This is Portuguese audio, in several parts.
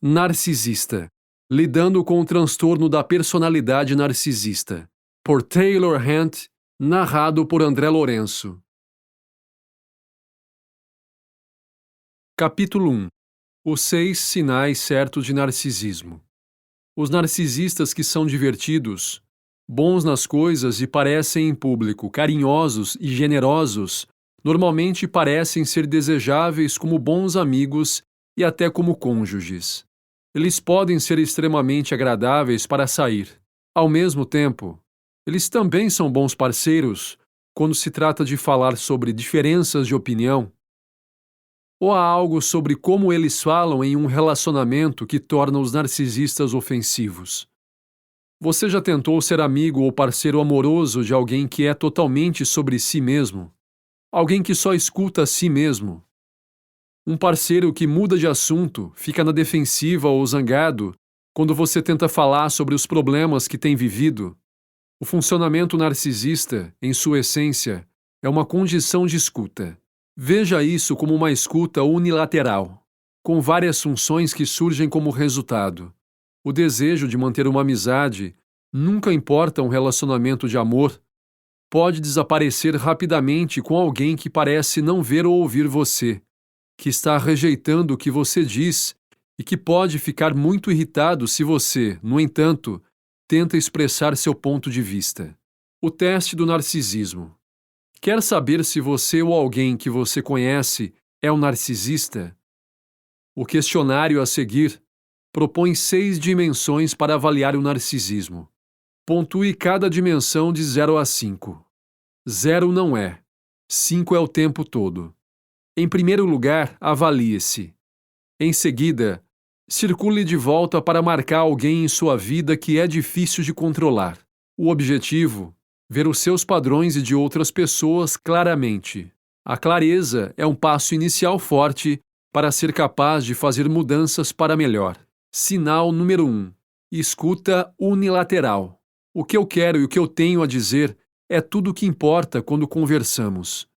Narcisista. Lidando com o transtorno da personalidade narcisista. Por Taylor Hunt, narrado por André Lourenço. Capítulo 1. Os 6 sinais certos de narcisismo. Os narcisistas que são divertidos, bons nas coisas e parecem em público carinhosos e generosos, normalmente parecem ser desejáveis como bons amigos e até como cônjuges. Eles podem ser extremamente agradáveis para sair. Ao mesmo tempo, eles também são bons parceiros quando se trata de falar sobre diferenças de opinião. Ou há algo sobre como eles falam em um relacionamento que torna os narcisistas ofensivos? Você já tentou ser amigo ou parceiro amoroso de alguém que é totalmente sobre si mesmo? Alguém que só escuta a si mesmo? Um parceiro que muda de assunto, fica na defensiva ou zangado quando você tenta falar sobre os problemas que tem vivido? O funcionamento narcisista, em sua essência, é uma condição de escuta. Veja isso como uma escuta unilateral, com várias funções que surgem como resultado. O desejo de manter uma amizade, nunca importa um relacionamento de amor, pode desaparecer rapidamente com alguém que parece não ver ou ouvir você, que está rejeitando o que você diz e que pode ficar muito irritado se você, no entanto, tenta expressar seu ponto de vista. O teste do narcisismo. Quer saber se você ou alguém que você conhece é um narcisista? O questionário a seguir propõe 6 dimensões para avaliar o narcisismo. Pontue cada dimensão de 0 a 5. 0 não é. 5 é o tempo todo. Em primeiro lugar, avalie-se. Em seguida, circule de volta para marcar alguém em sua vida que é difícil de controlar. O objetivo: ver os seus padrões e de outras pessoas claramente. A clareza é um passo inicial forte para ser capaz de fazer mudanças para melhor. Sinal número 1. Escuta unilateral. O que eu quero e o que eu tenho a dizer é tudo o que importa quando conversamos.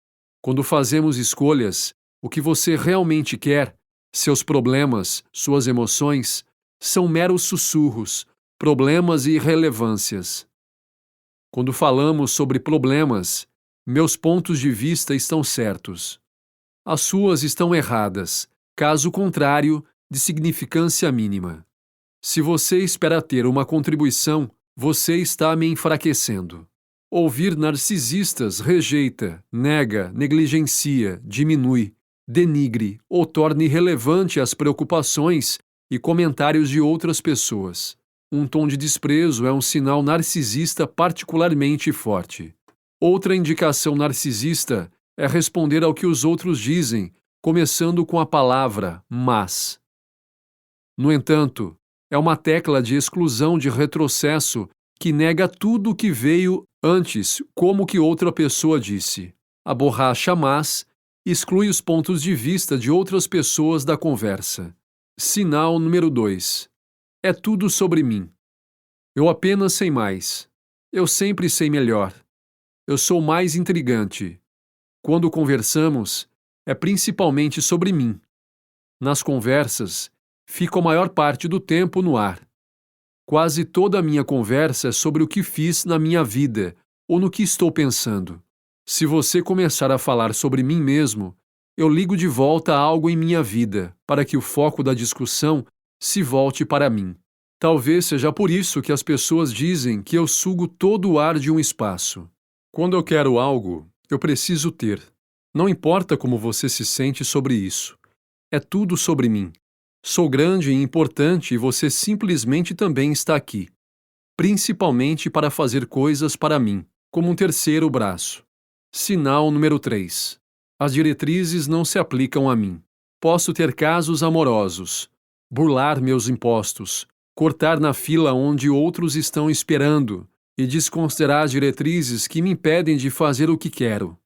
Quando fazemos escolhas, o que você realmente quer, seus problemas, suas emoções, são meros sussurros, problemas e irrelevâncias. Quando falamos sobre problemas, meus pontos de vista estão certos. As suas estão erradas, caso contrário, de significância mínima. Se você espera ter uma contribuição, você está me enfraquecendo. Ouvir narcisistas rejeita, nega, negligencia, diminui, denigre ou torna irrelevante as preocupações e comentários de outras pessoas. Um tom de desprezo é um sinal narcisista particularmente forte. Outra indicação narcisista é responder ao que os outros dizem, começando com a palavra mas. No entanto, é uma tecla de exclusão de retrocesso que nega tudo o que veio antes, como que outra pessoa disse. A borracha mas exclui os pontos de vista de outras pessoas da conversa. Sinal número 2. É tudo sobre mim. Eu apenas sei mais. Eu sempre sei melhor. Eu sou mais intrigante. Quando conversamos, é principalmente sobre mim. Nas conversas, fico a maior parte do tempo no ar. Quase toda a minha conversa é sobre o que fiz na minha vida ou no que estou pensando. Se você começar a falar sobre mim mesmo, eu ligo de volta a algo em minha vida para que o foco da discussão se volte para mim. Talvez seja por isso que as pessoas dizem que eu sugo todo o ar de um espaço. Quando eu quero algo, eu preciso ter. Não importa como você se sente sobre isso. É tudo sobre mim. Sou grande e importante e você simplesmente também está aqui. Principalmente para fazer coisas para mim, como um terceiro braço. Sinal número 3. As diretrizes não se aplicam a mim. Posso ter casos amorosos, burlar meus impostos, cortar na fila onde outros estão esperando e desconsiderar as diretrizes que me impedem de fazer o que quero.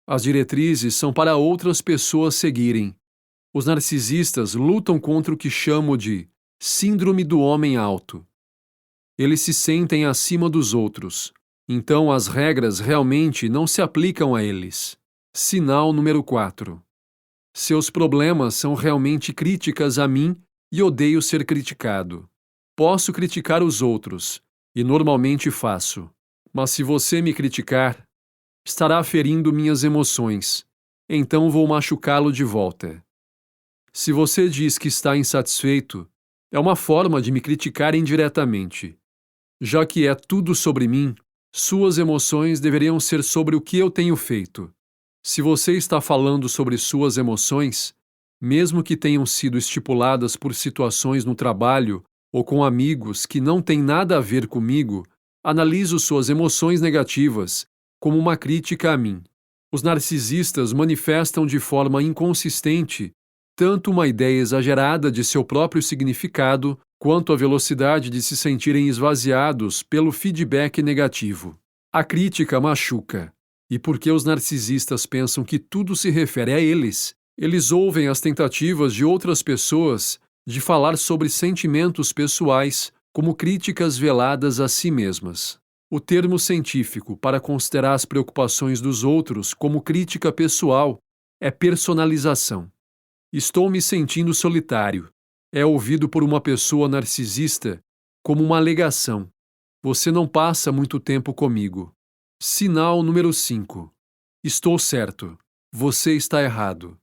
As diretrizes são para outras pessoas seguirem. Os narcisistas lutam contra o que chamo de síndrome do homem alto. Eles se sentem acima dos outros, Então as regras realmente não se aplicam a eles. Sinal número 4. Seus problemas são realmente críticas a mim e odeio ser criticado. Posso criticar os outros, e normalmente faço. Mas se você me criticar, estará ferindo minhas emoções, então vou machucá-lo de volta. Se você diz que está insatisfeito, é uma forma de me criticar indiretamente. Já que é tudo sobre mim, suas emoções deveriam ser sobre o que eu tenho feito. Se você está falando sobre suas emoções, mesmo que tenham sido estipuladas por situações no trabalho ou com amigos que não têm nada a ver comigo, analiso suas emoções negativas como uma crítica a mim. Os narcisistas manifestam de forma inconsistente tanto uma ideia exagerada de seu próprio significado quanto a velocidade de se sentirem esvaziados pelo feedback negativo. A crítica machuca, e porque os narcisistas pensam que tudo se refere a eles, eles ouvem as tentativas de outras pessoas de falar sobre sentimentos pessoais como críticas veladas a si mesmas. O termo científico para considerar as preocupações dos outros como crítica pessoal é personalização. Estou me sentindo solitário. É ouvido por uma pessoa narcisista como uma alegação. Você não passa muito tempo comigo. Sinal número 5. Estou certo. Você está errado.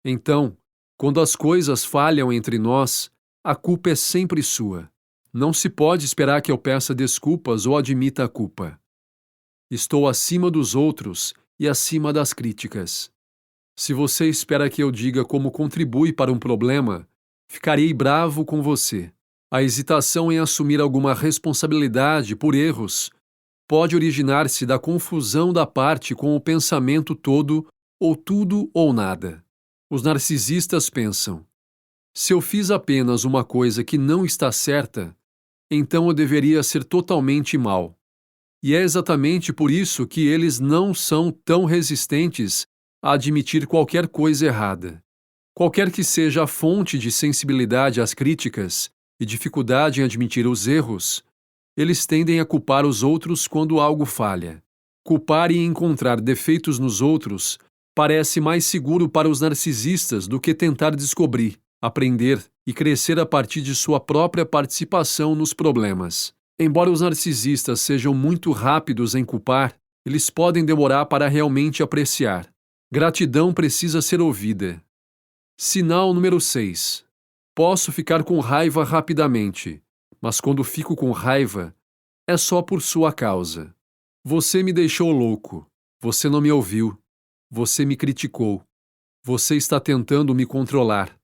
Então, quando as coisas falham entre nós, a culpa é sempre sua. Não se pode esperar que eu peça desculpas ou admita a culpa. Estou acima dos outros e acima das críticas. Se você espera que eu diga como contribui para um problema, ficarei bravo com você. A hesitação em assumir alguma responsabilidade por erros pode originar-se da confusão da parte com o pensamento todo ou tudo ou nada. Os narcisistas pensam: se eu fiz apenas uma coisa que não está certa, então eu deveria ser totalmente mau. E é exatamente por isso que eles não são tão resistentes a admitir qualquer coisa errada. Qualquer que seja a fonte de sensibilidade às críticas e dificuldade em admitir os erros, eles tendem a culpar os outros quando algo falha. Culpar e encontrar defeitos nos outros parece mais seguro para os narcisistas do que tentar descobrir, aprender e crescer a partir de sua própria participação nos problemas. Embora os narcisistas sejam muito rápidos em culpar, eles podem demorar para realmente apreciar. Gratidão precisa ser ouvida. Sinal número 6. Posso ficar com raiva rapidamente, mas quando fico com raiva, é só por sua causa. Você me deixou louco. Você não me ouviu. Você me criticou. Você está tentando me controlar.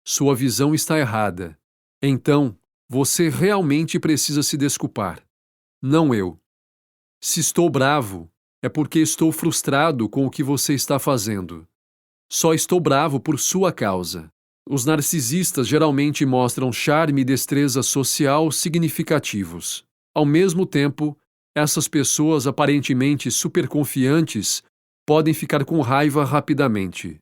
Sua visão está errada. Então, você realmente precisa se desculpar. Não eu. Se estou bravo, é porque estou frustrado com o que você está fazendo. Só estou bravo por sua causa. Os narcisistas geralmente mostram charme e destreza social significativos. Ao mesmo tempo, essas pessoas aparentemente superconfiantes podem ficar com raiva rapidamente.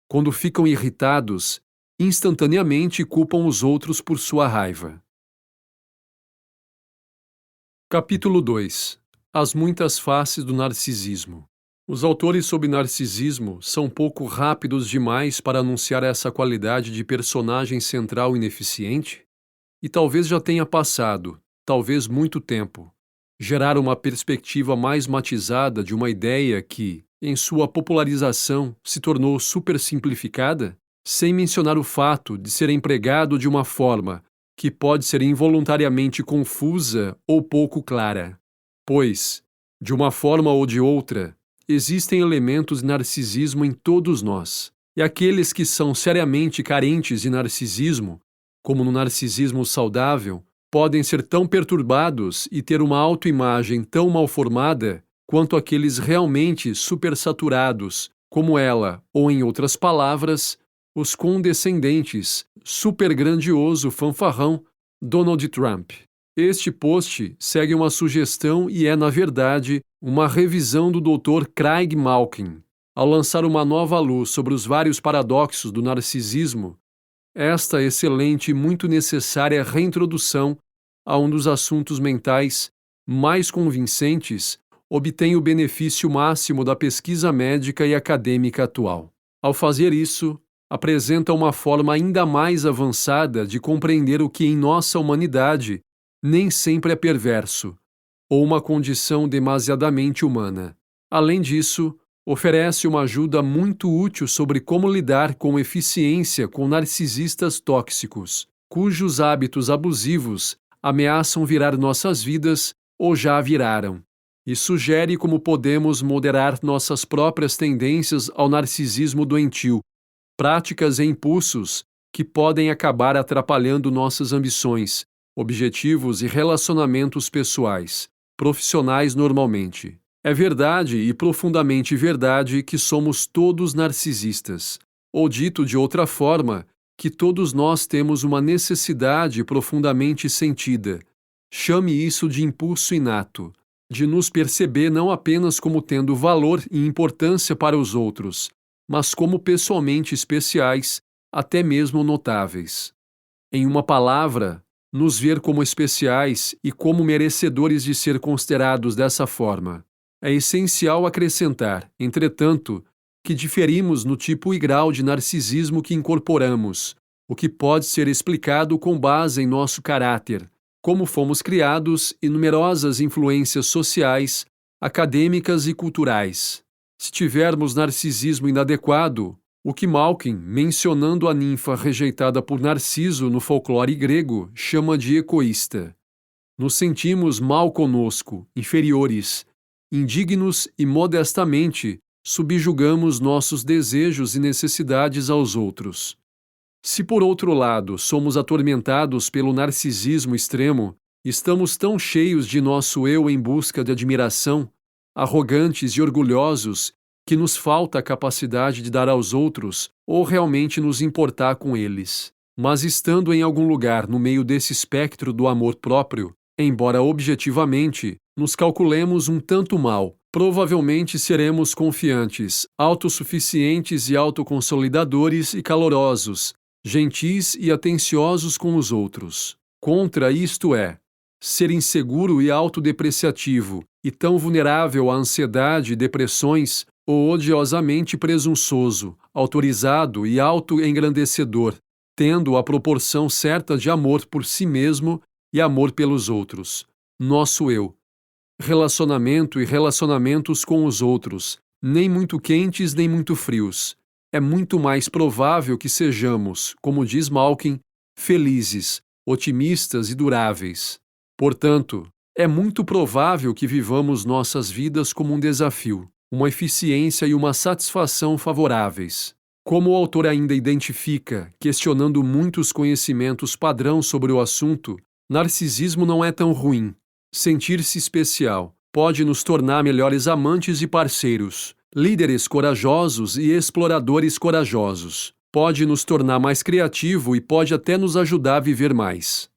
Quando ficam irritados, instantaneamente culpam os outros por sua raiva. Capítulo 2. As muitas faces do narcisismo. Os autores sobre narcisismo são pouco rápidos demais para anunciar essa qualidade de personagem central ineficiente? E talvez já tenha passado, talvez muito tempo, gerar uma perspectiva mais matizada de uma ideia que, em sua popularização, se tornou supersimplificada, sem mencionar o fato de ser empregado de uma forma que pode ser involuntariamente confusa ou pouco clara. Pois, de uma forma ou de outra, existem elementos de narcisismo em todos nós, e aqueles que são seriamente carentes de narcisismo, como no narcisismo saudável, podem ser tão perturbados e ter uma autoimagem tão mal formada quanto aqueles realmente supersaturados, como ela, ou em outras palavras, os condescendentes, supergrandioso fanfarrão Donald Trump. Este post segue uma sugestão e é, na verdade, uma revisão do Dr. Craig Malkin. Ao lançar uma nova luz sobre os vários paradoxos do narcisismo, esta excelente e muito necessária reintrodução a um dos assuntos mentais mais convincentes, obtém o benefício máximo da pesquisa médica e acadêmica atual. Ao fazer isso, apresenta uma forma ainda mais avançada de compreender o que em nossa humanidade nem sempre é perverso, ou uma condição demasiadamente humana. Além disso, oferece uma ajuda muito útil sobre como lidar com eficiência com narcisistas tóxicos, cujos hábitos abusivos ameaçam virar nossas vidas ou já viraram, e sugere como podemos moderar nossas próprias tendências ao narcisismo doentio, práticas e impulsos que podem acabar atrapalhando nossas ambições, objetivos e relacionamentos pessoais, profissionais normalmente. É verdade e profundamente verdade que somos todos narcisistas, ou dito de outra forma, que todos nós temos uma necessidade profundamente sentida. Chame isso de impulso inato, de nos perceber não apenas como tendo valor e importância para os outros, mas como pessoalmente especiais, até mesmo notáveis. Em uma palavra, nos ver como especiais e como merecedores de ser considerados dessa forma. É essencial acrescentar, entretanto, que diferimos no tipo e grau de narcisismo que incorporamos, o que pode ser explicado com base em nosso caráter, como fomos criados e numerosas influências sociais, acadêmicas e culturais. Se tivermos narcisismo inadequado, o que Malkin, mencionando a ninfa rejeitada por Narciso no folclore grego, chama de egoísta. Nos sentimos mal conosco, inferiores, indignos e modestamente subjugamos nossos desejos e necessidades aos outros. Se por outro lado somos atormentados pelo narcisismo extremo, estamos tão cheios de nosso eu em busca de admiração, arrogantes e orgulhosos, que nos falta a capacidade de dar aos outros ou realmente nos importar com eles. Mas estando em algum lugar no meio desse espectro do amor próprio, embora objetivamente nos calculemos um tanto mal, provavelmente seremos confiantes, autossuficientes e autoconsolidadores e calorosos, gentis e atenciosos com os outros. Contra isto é, ser inseguro e autodepreciativo e tão vulnerável à ansiedade e depressões, ou odiosamente presunçoso, autorizado e auto-engrandecedor, tendo a proporção certa de amor por si mesmo e amor pelos outros. Nosso eu. Relacionamento e relacionamentos com os outros, nem muito quentes nem muito frios. É muito mais provável que sejamos, como diz Malkin, felizes, otimistas e duráveis. Portanto, é muito provável que vivamos nossas vidas como um desafio, uma eficiência e uma satisfação favoráveis. Como o autor ainda identifica, questionando muitos conhecimentos padrão sobre o assunto, narcisismo não é tão ruim. Sentir-se especial pode nos tornar melhores amantes e parceiros, líderes corajosos e exploradores corajosos. Pode nos tornar mais criativo e pode até nos ajudar a viver mais.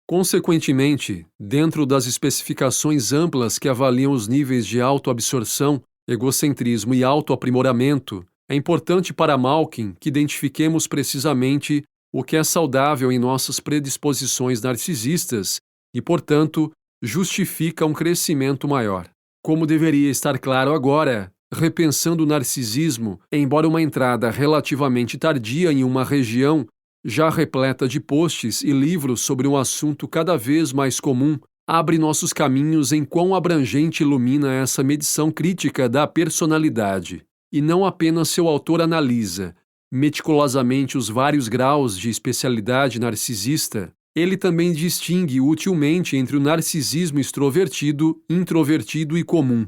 Consequentemente, dentro das especificações amplas que avaliam os níveis de autoabsorção, egocentrismo e autoaprimoramento, é importante para Malkin que identifiquemos precisamente o que é saudável em nossas predisposições narcisistas e, portanto, justifica um crescimento maior. Como deveria estar claro agora, repensando o narcisismo, embora uma entrada relativamente tardia em uma região já repleta de posts e livros sobre um assunto cada vez mais comum, abre nossos caminhos em quão abrangente ilumina essa medição crítica da personalidade. E não apenas seu autor analisa, meticulosamente os vários graus de especialidade narcisista, ele também distingue utilmente entre o narcisismo extrovertido, introvertido e comum,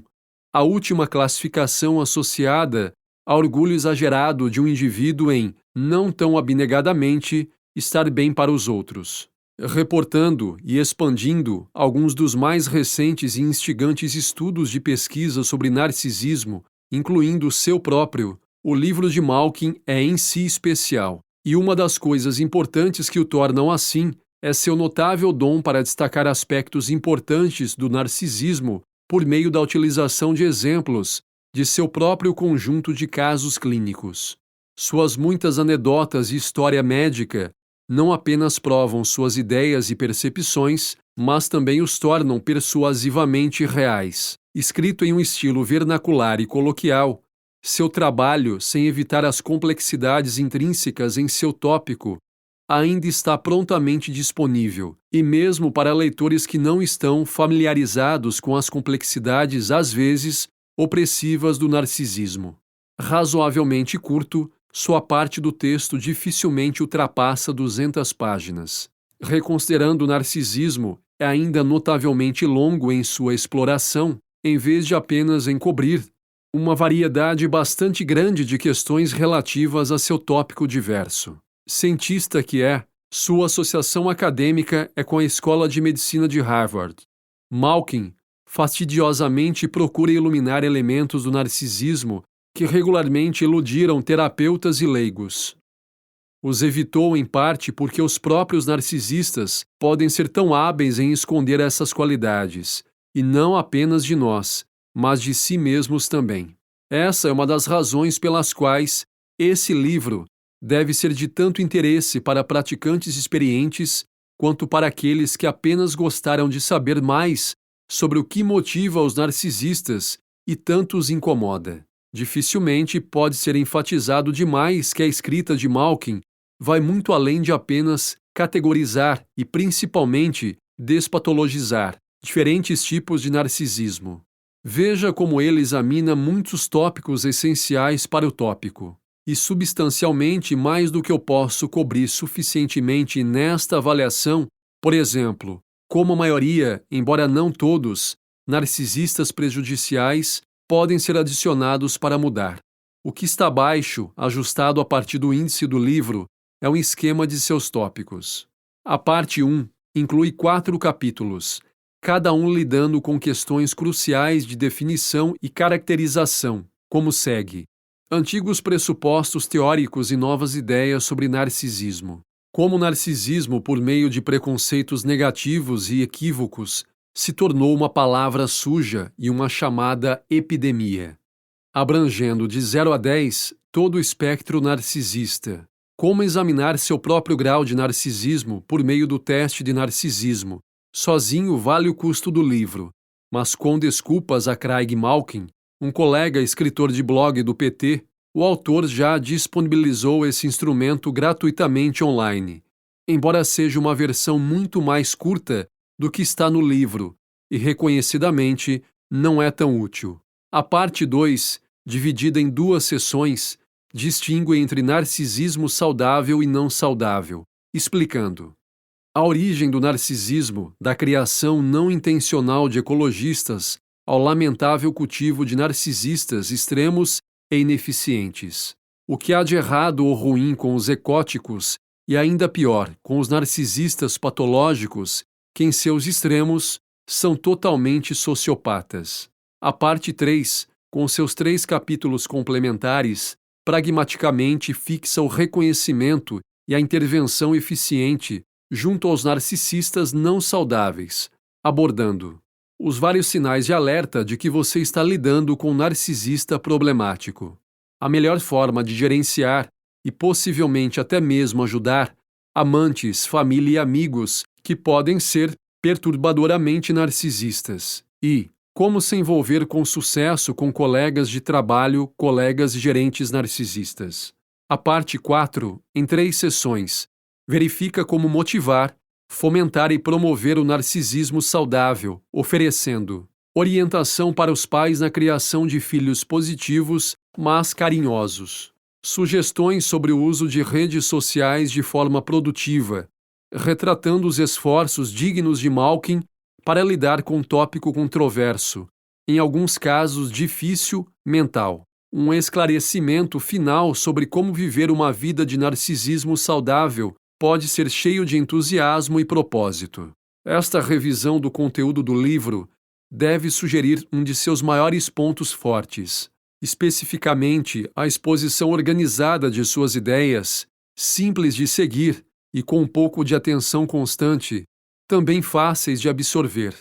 a última classificação associada ao orgulho exagerado de um indivíduo em, não tão abnegadamente, estar bem para os outros. Reportando e expandindo alguns dos mais recentes e instigantes estudos de pesquisa sobre narcisismo, incluindo o seu próprio, o livro de Malkin é em si especial. E uma das coisas importantes que o tornam assim é seu notável dom para destacar aspectos importantes do narcisismo por meio da utilização de exemplos de seu próprio conjunto de casos clínicos. Suas muitas anedotas e história médica não apenas provam suas ideias e percepções, mas também os tornam persuasivamente reais. Escrito em um estilo vernacular e coloquial, seu trabalho, sem evitar as complexidades intrínsecas em seu tópico, ainda está prontamente disponível, e mesmo para leitores que não estão familiarizados com as complexidades, às vezes, opressivas do narcisismo. Razoavelmente curto, sua parte do texto dificilmente ultrapassa 200 páginas. Reconsiderando o narcisismo, é ainda notavelmente longo em sua exploração, em vez de apenas encobrir uma variedade bastante grande de questões relativas a seu tópico diverso. Cientista que é, sua associação acadêmica é com a Escola de Medicina de Harvard. Malkin fastidiosamente procura iluminar elementos do narcisismo que regularmente iludiram terapeutas e leigos. Os evitou em parte porque os próprios narcisistas podem ser tão hábeis em esconder essas qualidades, e não apenas de nós, mas de si mesmos também. Essa é uma das razões pelas quais esse livro deve ser de tanto interesse para praticantes experientes quanto para aqueles que apenas gostaram de saber mais sobre o que motiva os narcisistas e tanto os incomoda. Dificilmente pode ser enfatizado demais que a escrita de Malkin vai muito além de apenas categorizar e, principalmente, despatologizar diferentes tipos de narcisismo. Veja como ele examina muitos tópicos essenciais para o tópico. E substancialmente mais do que eu posso cobrir suficientemente nesta avaliação, por exemplo, como a maioria, embora não todos, narcisistas prejudiciais podem ser adicionados para mudar. O que está abaixo, ajustado a partir do índice do livro, é um esquema de seus tópicos. A parte 1 inclui 4 capítulos, cada um lidando com questões cruciais de definição e caracterização, como segue: antigos pressupostos teóricos e novas ideias sobre narcisismo. Como o narcisismo, por meio de preconceitos negativos e equívocos, se tornou uma palavra suja e uma chamada epidemia. Abrangendo de 0 a 10 todo o espectro narcisista. Como examinar seu próprio grau de narcisismo por meio do teste de narcisismo. Sozinho vale o custo do livro, mas com desculpas a Craig Malkin, um colega escritor de blog do PT, o autor já disponibilizou esse instrumento gratuitamente online, embora seja uma versão muito mais curta do que está no livro, e reconhecidamente não é tão útil. A parte 2, dividida em 2 sessões, distingue entre narcisismo saudável e não saudável, explicando a origem do narcisismo, da criação não intencional de ecologistas, ao lamentável cultivo de narcisistas extremos e ineficientes. O que há de errado ou ruim com os ecóticos e ainda pior, com os narcisistas patológicos, que em seus extremos são totalmente sociopatas. A parte 3, com seus 3 capítulos complementares, pragmaticamente fixa o reconhecimento e a intervenção eficiente junto aos narcisistas não saudáveis, abordando os vários sinais de alerta de que você está lidando com um narcisista problemático. A melhor forma de gerenciar e possivelmente até mesmo ajudar amantes, família e amigos que podem ser perturbadoramente narcisistas. E como se envolver com sucesso com colegas de trabalho, colegas e gerentes narcisistas. A parte 4, em 3 sessões, verifica como motivar, fomentar e promover o narcisismo saudável, oferecendo orientação para os pais na criação de filhos positivos, mas carinhosos. Sugestões sobre o uso de redes sociais de forma produtiva, retratando os esforços dignos de Malkin para lidar com um tópico controverso, em alguns casos difícil, mental. Um esclarecimento final sobre como viver uma vida de narcisismo saudável pode ser cheio de entusiasmo e propósito. Esta revisão do conteúdo do livro deve sugerir um de seus maiores pontos fortes, especificamente a exposição organizada de suas ideias, simples de seguir e com um pouco de atenção constante, também fáceis de absorver.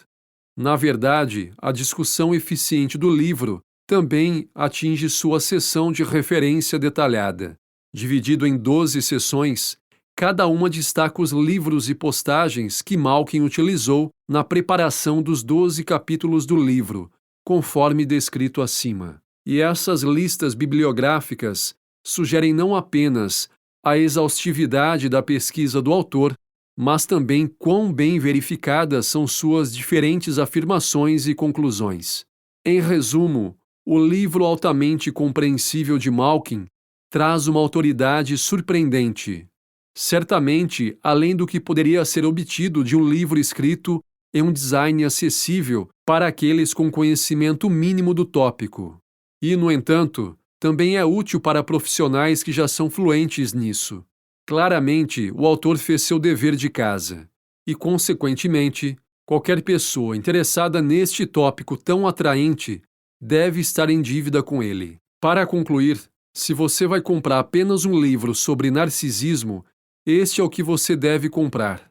Na verdade, a discussão eficiente do livro também atinge sua seção de referência detalhada. Dividido em 12 sessões, Cada uma destaca os livros e postagens que Malkin utilizou na preparação dos 12 capítulos do livro, conforme descrito acima. E essas listas bibliográficas sugerem não apenas a exaustividade da pesquisa do autor, mas também quão bem verificadas são suas diferentes afirmações e conclusões. Em resumo, o livro altamente compreensível de Malkin traz uma autoridade surpreendente. Certamente, além do que poderia ser obtido de um livro escrito em um design acessível para aqueles com conhecimento mínimo do tópico. E, no entanto, também é útil para profissionais que já são fluentes nisso. Claramente, o autor fez seu dever de casa. E, consequentemente, qualquer pessoa interessada neste tópico tão atraente deve estar em dívida com ele. Para concluir, se você vai comprar apenas um livro sobre narcisismo, este é o que você deve comprar.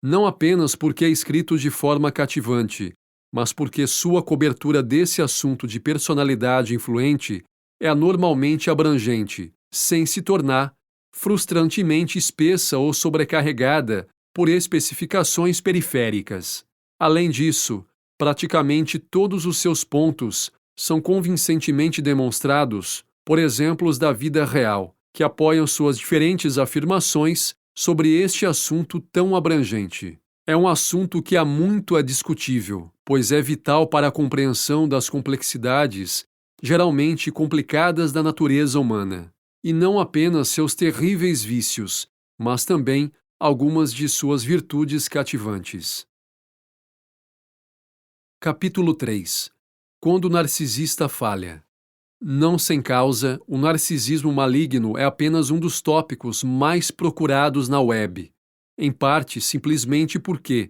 Não apenas porque é escrito de forma cativante, mas porque sua cobertura desse assunto de personalidade influente é anormalmente abrangente, sem se tornar frustrantemente espessa ou sobrecarregada por especificações periféricas. Além disso, praticamente todos os seus pontos são convincentemente demonstrados por exemplos da vida real, que apoiam suas diferentes afirmações sobre este assunto tão abrangente. É um assunto que há muito é discutível, pois é vital para a compreensão das complexidades, geralmente complicadas da natureza humana, e não apenas seus terríveis vícios, mas também algumas de suas virtudes cativantes. Capítulo 3. Quando o narcisista falha. Não sem causa, o narcisismo maligno é apenas um dos tópicos mais procurados na web, em parte simplesmente porque,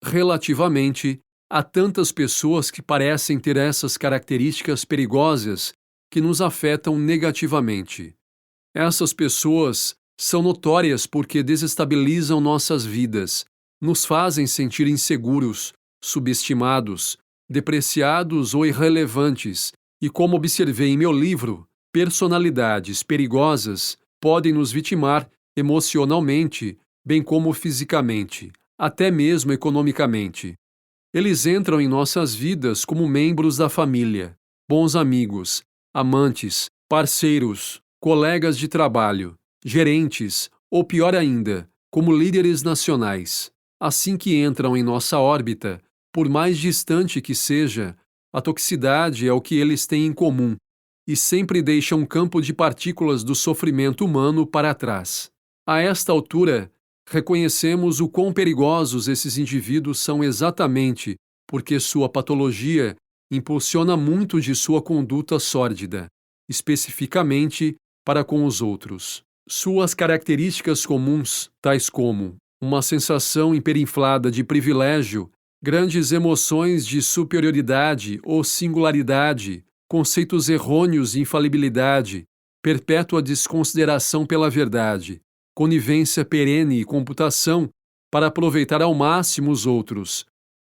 relativamente, há tantas pessoas que parecem ter essas características perigosas que nos afetam negativamente. Essas pessoas são notórias porque desestabilizam nossas vidas, nos fazem sentir inseguros, subestimados, depreciados ou irrelevantes. E como observei em meu livro, personalidades perigosas podem nos vitimar emocionalmente, bem como fisicamente, até mesmo economicamente. Eles entram em nossas vidas como membros da família, bons amigos, amantes, parceiros, colegas de trabalho, gerentes ou, pior ainda, como líderes nacionais. Assim que entram em nossa órbita, por mais distante que seja, a toxicidade é o que eles têm em comum, e sempre deixam um campo de partículas do sofrimento humano para trás. A esta altura, reconhecemos o quão perigosos esses indivíduos são exatamente porque sua patologia impulsiona muito de sua conduta sórdida, especificamente para com os outros. Suas características comuns, tais como uma sensação hiperinflada de privilégio, grandes emoções de superioridade ou singularidade, conceitos errôneos de infalibilidade, perpétua desconsideração pela verdade, conivência perene e computação para aproveitar ao máximo os outros,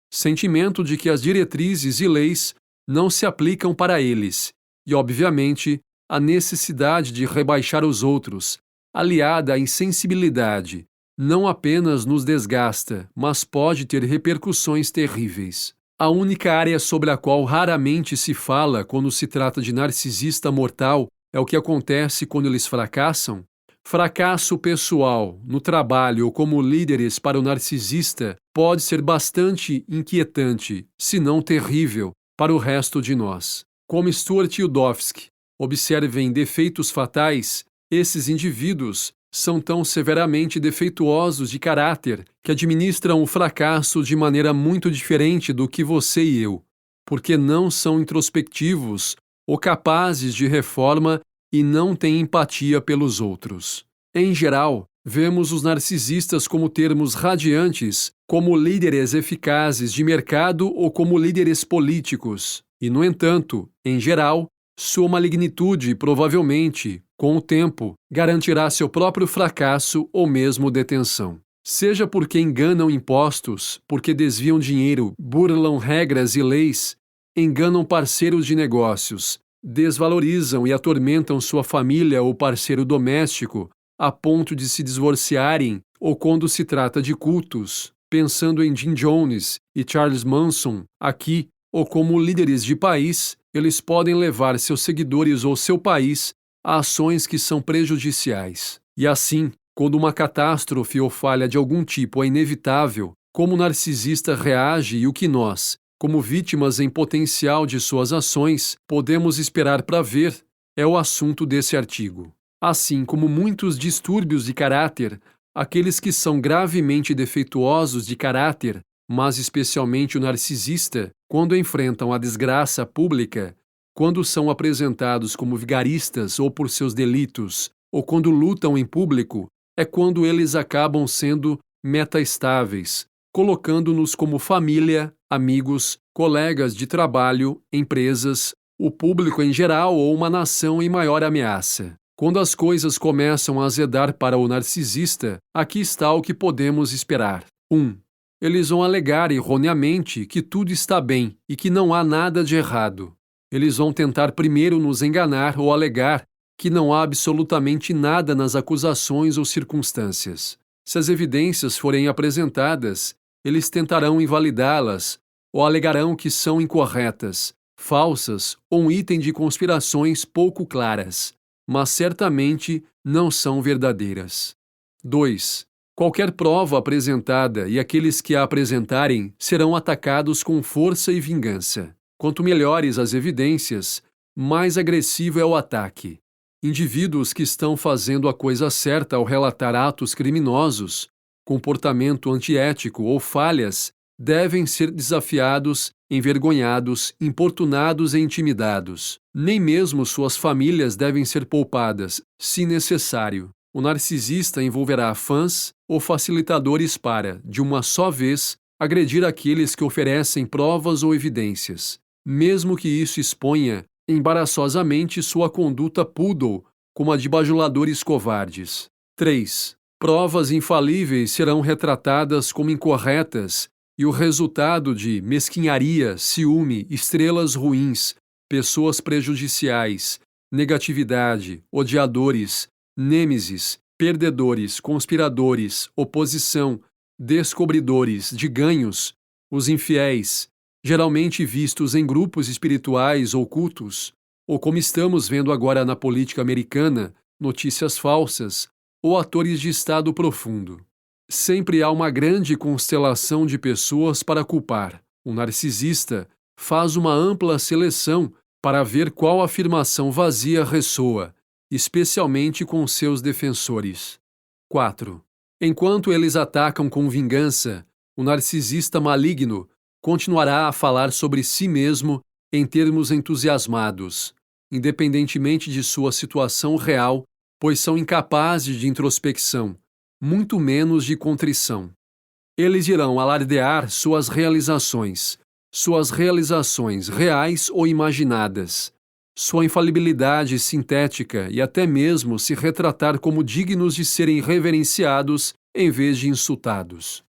sentimento de que as diretrizes e leis não se aplicam para eles, e, obviamente, a necessidade de rebaixar os outros, aliada à insensibilidade, não apenas nos desgasta, mas pode ter repercussões terríveis. A única área sobre a qual raramente se fala quando se trata de narcisista mortal é o que acontece quando eles fracassam. Fracasso pessoal, no trabalho ou como líderes para o narcisista pode ser bastante inquietante, se não terrível, para o resto de nós. Como Stuart Yudovsky, observem defeitos fatais, esses indivíduos são tão severamente defeituosos de caráter que administram o fracasso de maneira muito diferente do que você e eu, porque não são introspectivos ou capazes de reforma e não têm empatia pelos outros. Em geral, vemos os narcisistas como termos radiantes, como líderes eficazes de mercado ou como líderes políticos, e, no entanto, em geral, sua malignitude provavelmente, com o tempo, garantirá seu próprio fracasso ou mesmo detenção. Seja porque enganam impostos, porque desviam dinheiro, burlam regras e leis, enganam parceiros de negócios, desvalorizam e atormentam sua família ou parceiro doméstico, a ponto de se divorciarem, ou quando se trata de cultos, pensando em Jim Jones e Charles Manson aqui, ou como líderes de país, eles podem levar seus seguidores ou seu país a ações que são prejudiciais. E assim, quando uma catástrofe ou falha de algum tipo é inevitável, como o narcisista reage e o que nós, como vítimas em potencial de suas ações, podemos esperar para ver, é o assunto desse artigo. Assim como muitos distúrbios de caráter, aqueles que são gravemente defeituosos de caráter, mas especialmente o narcisista, quando enfrentam a desgraça pública, quando são apresentados como vigaristas ou por seus delitos, ou quando lutam em público, é quando eles acabam sendo metaestáveis, colocando-nos como família, amigos, colegas de trabalho, empresas, o público em geral ou uma nação em maior ameaça. Quando as coisas começam a azedar para o narcisista, aqui está o que podemos esperar. 1. Eles vão alegar erroneamente que tudo está bem e que não há nada de errado. Eles vão tentar primeiro nos enganar ou alegar que não há absolutamente nada nas acusações ou circunstâncias. Se as evidências forem apresentadas, eles tentarão invalidá-las ou alegarão que são incorretas, falsas ou um item de conspirações pouco claras, mas certamente não são verdadeiras. 2. Qualquer prova apresentada e aqueles que a apresentarem serão atacados com força e vingança. Quanto melhores as evidências, mais agressivo é o ataque. Indivíduos que estão fazendo a coisa certa ao relatar atos criminosos, comportamento antiético ou falhas, devem ser desafiados, envergonhados, importunados e intimidados. Nem mesmo suas famílias devem ser poupadas, se necessário. O narcisista envolverá fãs ou facilitadores para, de uma só vez, agredir aqueles que oferecem provas ou evidências, mesmo que isso exponha embaraçosamente sua conduta poodle, como a de bajuladores covardes. 3. Provas infalíveis serão retratadas como incorretas e o resultado de mesquinharia, ciúme, estrelas ruins, pessoas prejudiciais, negatividade, odiadores, nêmesis, perdedores, conspiradores, oposição, descobridores de ganhos, os infiéis, geralmente vistos em grupos espirituais ou cultos, ou como estamos vendo agora na política americana, notícias falsas, ou atores de estado profundo. Sempre há uma grande constelação de pessoas para culpar. O narcisista faz uma ampla seleção para ver qual afirmação vazia ressoa, especialmente com seus defensores. 4. Enquanto eles atacam com vingança, o narcisista maligno continuará a falar sobre si mesmo em termos entusiasmados, independentemente de sua situação real, pois são incapazes de introspecção, muito menos de contrição. Eles irão alardear suas realizações reais ou imaginadas, sua infalibilidade sintética e até mesmo se retratar como dignos de serem reverenciados em vez de insultados.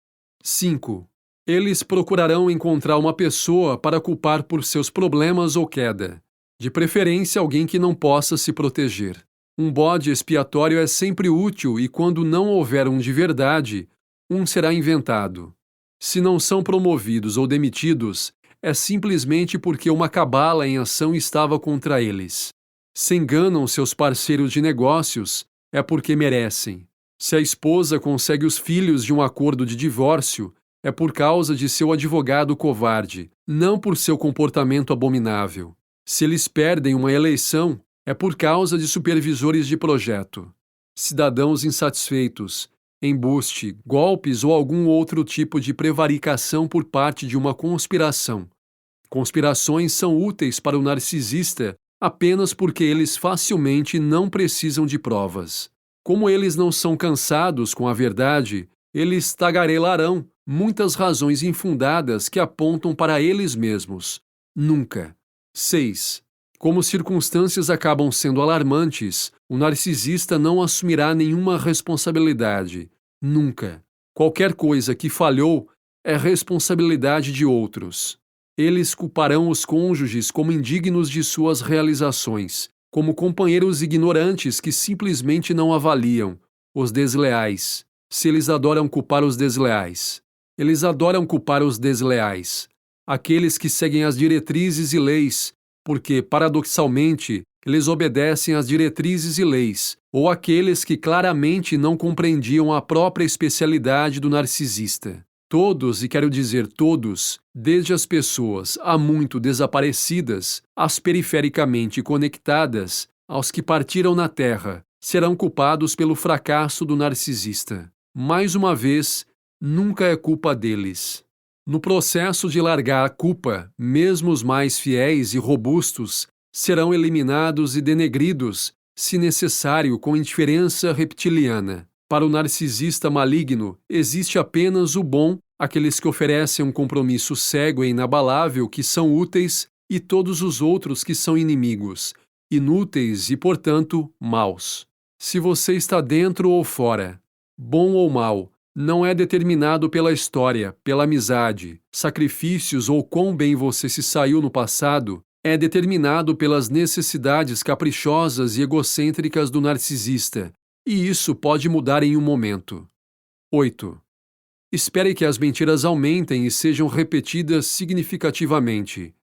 5. Eles procurarão encontrar uma pessoa para culpar por seus problemas ou queda, de preferência alguém que não possa se proteger. Um bode expiatório é sempre útil e quando não houver um de verdade, um será inventado. Se não são promovidos ou demitidos, é simplesmente porque uma cabala em ação estava contra eles. Se enganam seus parceiros de negócios, é porque merecem. Se a esposa consegue os filhos de um acordo de divórcio, é por causa de seu advogado covarde, não por seu comportamento abominável. Se eles perdem uma eleição, é por causa de supervisores de projeto, cidadãos insatisfeitos, embuste, golpes ou algum outro tipo de prevaricação por parte de uma conspiração. Conspirações são úteis para o narcisista apenas porque eles facilmente não precisam de provas. Como eles não são cansados com a verdade, eles tagarelarão muitas razões infundadas que apontam para eles mesmos. Nunca. 6. Como circunstâncias acabam sendo alarmantes, o narcisista não assumirá nenhuma responsabilidade. Nunca. Qualquer coisa que falhou é responsabilidade de outros. Eles culparão os cônjuges como indignos de suas realizações, como companheiros ignorantes que simplesmente não avaliam, os desleais. Se eles adoram culpar os desleais. Eles adoram culpar os desleais, aqueles que seguem as diretrizes e leis, porque, paradoxalmente, eles obedecem às diretrizes e leis, ou aqueles que claramente não compreendiam a própria especialidade do narcisista. Todos, e quero dizer todos, desde as pessoas há muito desaparecidas, às perifericamente conectadas, aos que partiram na Terra, serão culpados pelo fracasso do narcisista. Mais uma vez, nunca é culpa deles. No processo de largar a culpa, mesmo os mais fiéis e robustos serão eliminados e denegridos, se necessário, com indiferença reptiliana. Para o narcisista maligno, existe apenas o bom, aqueles que oferecem um compromisso cego e inabalável que são úteis, e todos os outros que são inimigos, inúteis e, portanto, maus. Se você está dentro ou fora, bom ou mau, não é determinado pela história, pela amizade, sacrifícios ou quão bem você se saiu no passado, é determinado pelas necessidades caprichosas e egocêntricas do narcisista, e isso pode mudar em um momento. 8. Espere que as mentiras aumentem e sejam repetidas significativamente.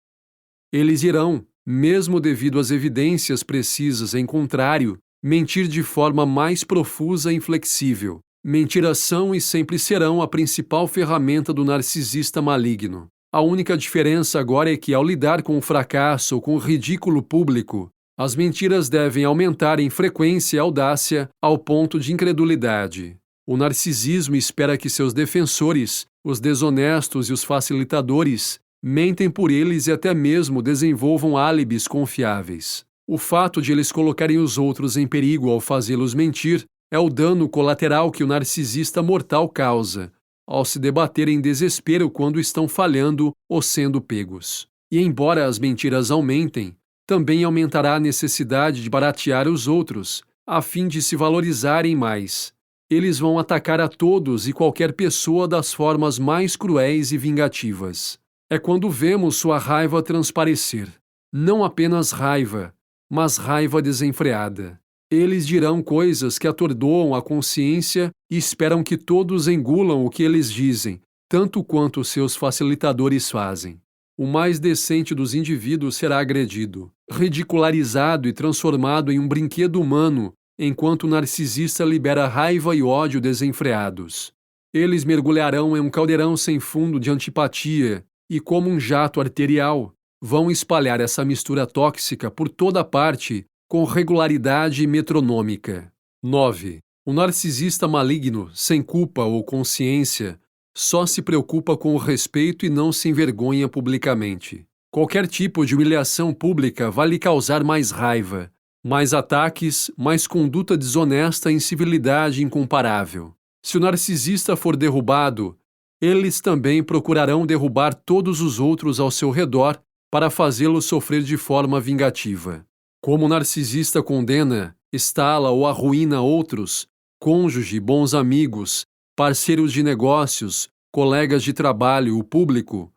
Eles irão, mesmo devido às evidências precisas em contrário, mentir de forma mais profusa e inflexível. Mentiras são e sempre serão a principal ferramenta do narcisista maligno. A única diferença agora é que, ao lidar com o fracasso ou com o ridículo público, as mentiras devem aumentar em frequência e audácia ao ponto de incredulidade. O narcisismo espera que seus defensores, os desonestos e os facilitadores, mentem por eles e até mesmo desenvolvam álibis confiáveis. O fato de eles colocarem os outros em perigo ao fazê-los mentir é o dano colateral que o narcisista mortal causa, ao se debater em desespero quando estão falhando ou sendo pegos. E embora as mentiras aumentem, também aumentará a necessidade de baratear os outros, a fim de se valorizarem mais. Eles vão atacar a todos e qualquer pessoa das formas mais cruéis e vingativas. É quando vemos sua raiva transparecer. Não apenas raiva, mas raiva desenfreada. Eles dirão coisas que atordoam a consciência e esperam que todos engulam o que eles dizem, tanto quanto seus facilitadores fazem. O mais decente dos indivíduos será agredido, ridicularizado e transformado em um brinquedo humano, enquanto o narcisista libera raiva e ódio desenfreados. Eles mergulharão em um caldeirão sem fundo de antipatia e, como um jato arterial, vão espalhar essa mistura tóxica por toda parte com regularidade metronômica. 9. O narcisista maligno, sem culpa ou consciência, só se preocupa com o respeito e não se envergonha publicamente. Qualquer tipo de humilhação pública vai lhe causar mais raiva, mais ataques, mais conduta desonesta e incivilidade incomparável. Se o narcisista for derrubado, eles também procurarão derrubar todos os outros ao seu redor para fazê-lo sofrer de forma vingativa. Como o narcisista condena, estala ou arruína outros, cônjuge, bons amigos, parceiros de negócios, colegas de trabalho, o público,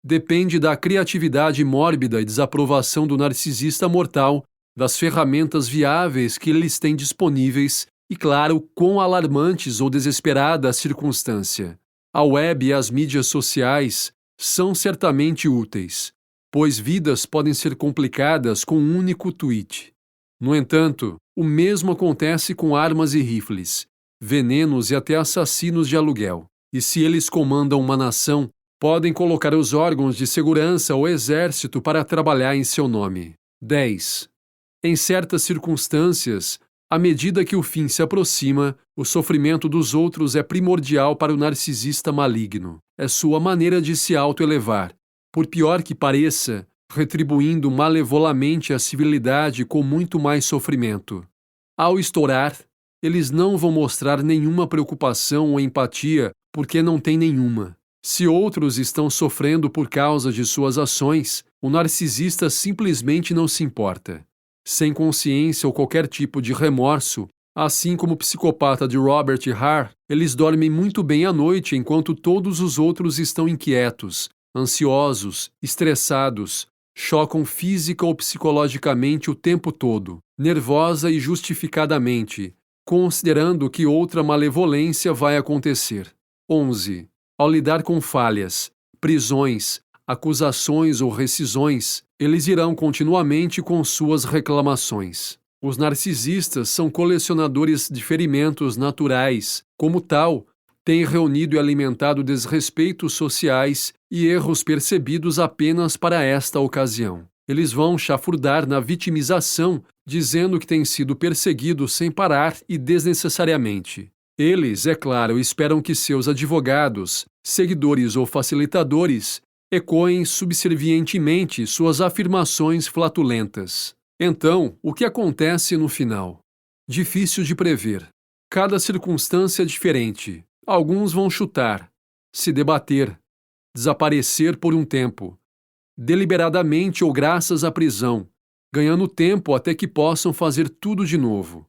depende da criatividade mórbida e desaprovação do narcisista mortal, das ferramentas viáveis que eles têm disponíveis e, claro, quão alarmantes ou desesperada a circunstância. A web e as mídias sociais são certamente úteis, pois vidas podem ser complicadas com um único tweet. No entanto, o mesmo acontece com armas e rifles, venenos e até assassinos de aluguel. E se eles comandam uma nação, podem colocar os órgãos de segurança ou exército para trabalhar em seu nome. 10. Em certas circunstâncias, à medida que o fim se aproxima, o sofrimento dos outros é primordial para o narcisista maligno. É sua maneira de se autoelevar, por pior que pareça, retribuindo malevolamente a civilidade com muito mais sofrimento. Ao estourar, eles não vão mostrar nenhuma preocupação ou empatia porque não têm nenhuma. Se outros estão sofrendo por causa de suas ações, o narcisista simplesmente não se importa. Sem consciência ou qualquer tipo de remorso, assim como o psicopata de Robert Hare, eles dormem muito bem à noite enquanto todos os outros estão inquietos, ansiosos, estressados, chocam física ou psicologicamente o tempo todo, nervosa e justificadamente, considerando que outra malevolência vai acontecer. 11. Ao lidar com falhas, prisões, acusações ou rescisões, eles irão continuamente com suas reclamações. Os narcisistas são colecionadores de ferimentos naturais. Como tal, têm reunido e alimentado desrespeitos sociais e erros percebidos apenas para esta ocasião. Eles vão chafurdar na vitimização, dizendo que têm sido perseguidos sem parar e desnecessariamente. Eles, é claro, esperam que seus advogados, seguidores ou facilitadores ecoem subservientemente suas afirmações flatulentas. Então, o que acontece no final? Difícil de prever. Cada circunstância é diferente. Alguns vão chutar, se debater, desaparecer por um tempo, deliberadamente ou graças à prisão, ganhando tempo até que possam fazer tudo de novo.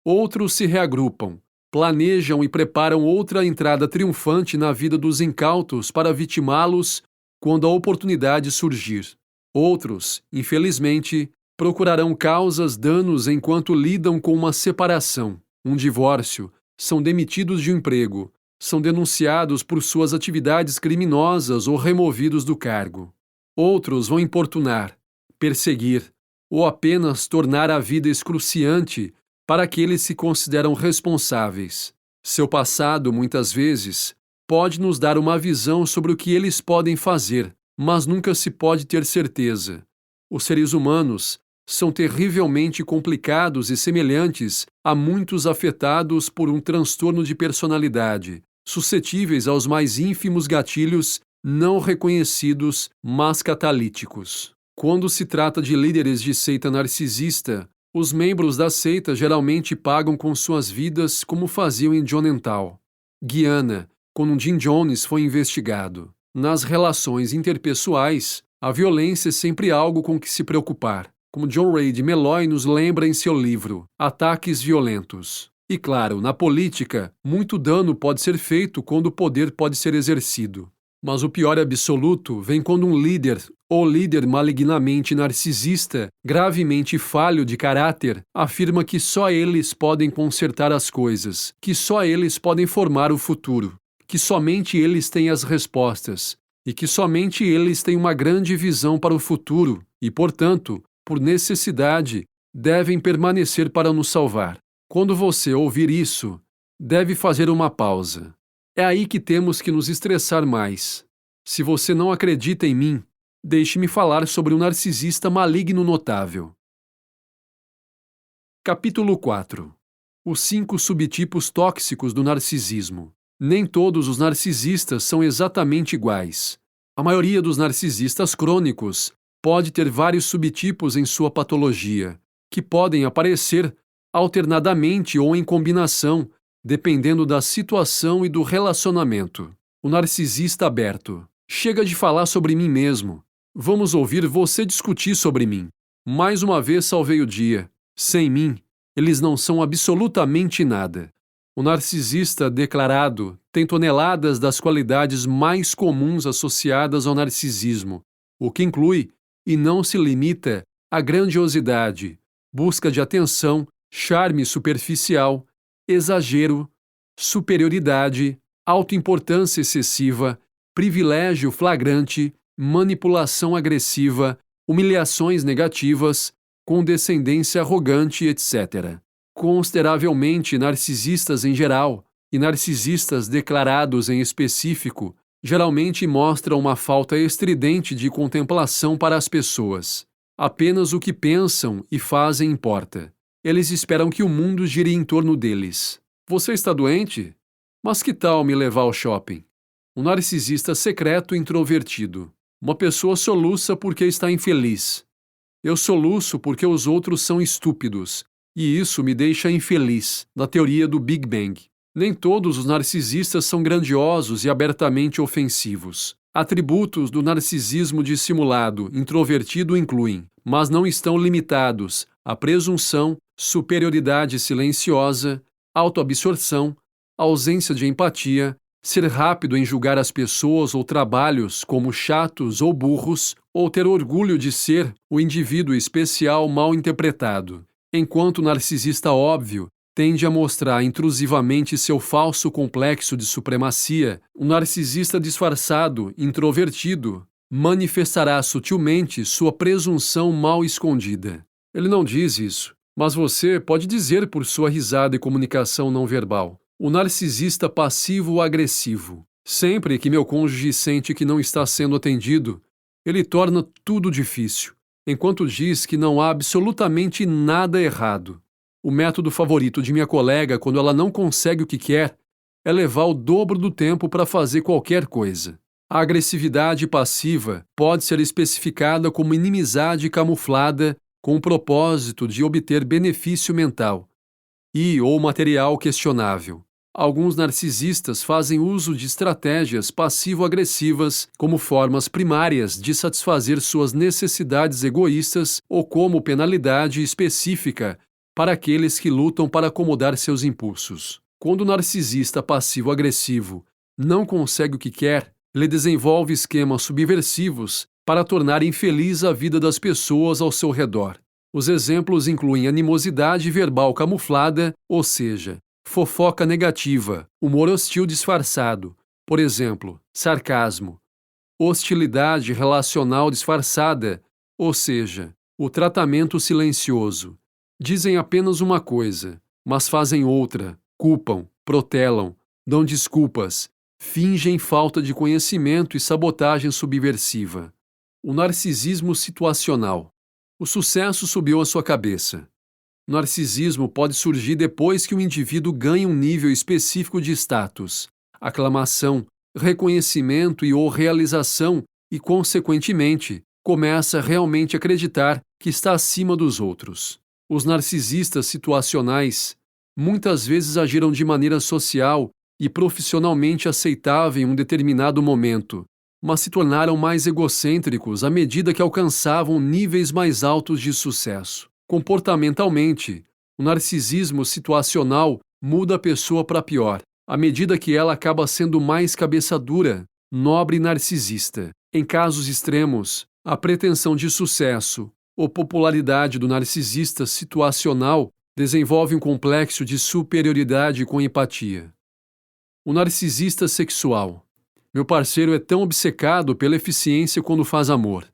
Outros se reagrupam, planejam e preparam outra entrada triunfante na vida dos incautos para vitimá-los quando a oportunidade surgir. Outros, infelizmente, procurarão causas danos enquanto lidam com uma separação, um divórcio, são demitidos de um emprego, são denunciados por suas atividades criminosas ou removidos do cargo. Outros vão importunar, perseguir ou apenas tornar a vida excruciante para aqueles que se consideram responsáveis. Seu passado, muitas vezes, pode nos dar uma visão sobre o que eles podem fazer, mas nunca se pode ter certeza. Os seres humanos são terrivelmente complicados e semelhantes a muitos afetados por um transtorno de personalidade, suscetíveis aos mais ínfimos gatilhos não reconhecidos, mas catalíticos. Quando se trata de líderes de seita narcisista, os membros da seita geralmente pagam com suas vidas como faziam em Jonental, Guiana, quando Jim Jones foi investigado. Nas relações interpessoais, a violência é sempre algo com que se preocupar, como John Ray de Meloy nos lembra em seu livro Ataques Violentos. E claro, na política, muito dano pode ser feito quando o poder pode ser exercido. Mas o pior absoluto vem quando um líder, ou líder malignamente narcisista, gravemente falho de caráter, afirma que só eles podem consertar as coisas, que só eles podem formar o futuro, que somente eles têm as respostas, e que somente eles têm uma grande visão para o futuro e, portanto, por necessidade, devem permanecer para nos salvar. Quando você ouvir isso, deve fazer uma pausa. É aí que temos que nos estressar mais. Se você não acredita em mim, deixe-me falar sobre um narcisista maligno notável. Capítulo 4. Os 5 subtipos tóxicos do narcisismo. Nem todos os narcisistas são exatamente iguais. A maioria dos narcisistas crônicos pode ter vários subtipos em sua patologia, que podem aparecer alternadamente ou em combinação, dependendo da situação e do relacionamento. O narcisista aberto. Chega de falar sobre mim mesmo. Vamos ouvir você discutir sobre mim. Mais uma vez salvei o dia. Sem mim, eles não são absolutamente nada. O narcisista declarado tem toneladas das qualidades mais comuns associadas ao narcisismo, o que inclui, e não se limita, a grandiosidade, busca de atenção, charme superficial, exagero, superioridade, autoimportância excessiva, privilégio flagrante, manipulação agressiva, humilhações negativas, condescendência arrogante, etc. Consideravelmente narcisistas em geral, e narcisistas declarados em específico, geralmente mostram uma falta estridente de contemplação para as pessoas. Apenas o que pensam e fazem importa. Eles esperam que o mundo gire em torno deles. Você está doente? Mas que tal me levar ao shopping? Um narcisista secreto introvertido. Uma pessoa soluça porque está infeliz. Eu soluço porque os outros são estúpidos, e isso me deixa infeliz, na teoria do Big Bang. Nem todos os narcisistas são grandiosos e abertamente ofensivos. Atributos do narcisismo dissimulado, introvertido incluem, mas não estão limitados, a presunção, superioridade silenciosa, autoabsorção, ausência de empatia, ser rápido em julgar as pessoas ou trabalhos como chatos ou burros, ou ter orgulho de ser o indivíduo especial mal interpretado. Enquanto o narcisista óbvio tende a mostrar intrusivamente seu falso complexo de supremacia, o narcisista disfarçado, introvertido, manifestará sutilmente sua presunção mal escondida. Ele não diz isso, mas você pode dizer por sua risada e comunicação não verbal. O narcisista passivo-agressivo. Sempre que meu cônjuge sente que não está sendo atendido, ele torna tudo difícil, enquanto diz que não há absolutamente nada errado. O método favorito de minha colega quando ela não consegue o que quer é levar o dobro do tempo para fazer qualquer coisa. A agressividade passiva pode ser especificada como inimizade camuflada com o propósito de obter benefício mental ou material questionável. Alguns narcisistas fazem uso de estratégias passivo-agressivas como formas primárias de satisfazer suas necessidades egoístas ou como penalidade específica para aqueles que lutam para acomodar seus impulsos. Quando o narcisista passivo-agressivo não consegue o que quer, ele desenvolve esquemas subversivos para tornar infeliz a vida das pessoas ao seu redor. Os exemplos incluem animosidade verbal camuflada, ou seja, fofoca negativa, humor hostil disfarçado, por exemplo, sarcasmo, hostilidade relacional disfarçada, ou seja, o tratamento silencioso. Dizem apenas uma coisa, mas fazem outra, culpam, protelam, dão desculpas, fingem falta de conhecimento e sabotagem subversiva. O narcisismo situacional. O sucesso subiu à sua cabeça. O narcisismo pode surgir depois que o indivíduo ganha um nível específico de status, aclamação, reconhecimento ou realização e, consequentemente, começa realmente a acreditar que está acima dos outros. Os narcisistas situacionais muitas vezes agiram de maneira social e profissionalmente aceitável em um determinado momento, mas se tornaram mais egocêntricos à medida que alcançavam níveis mais altos de sucesso. Comportamentalmente, o narcisismo situacional muda a pessoa para pior, à medida que ela acaba sendo mais cabeça dura, nobre e narcisista. Em casos extremos, a pretensão de sucesso ou popularidade do narcisista situacional desenvolve um complexo de superioridade com empatia. O narcisista sexual. Meu parceiro é tão obcecado pela eficiência quando faz amor.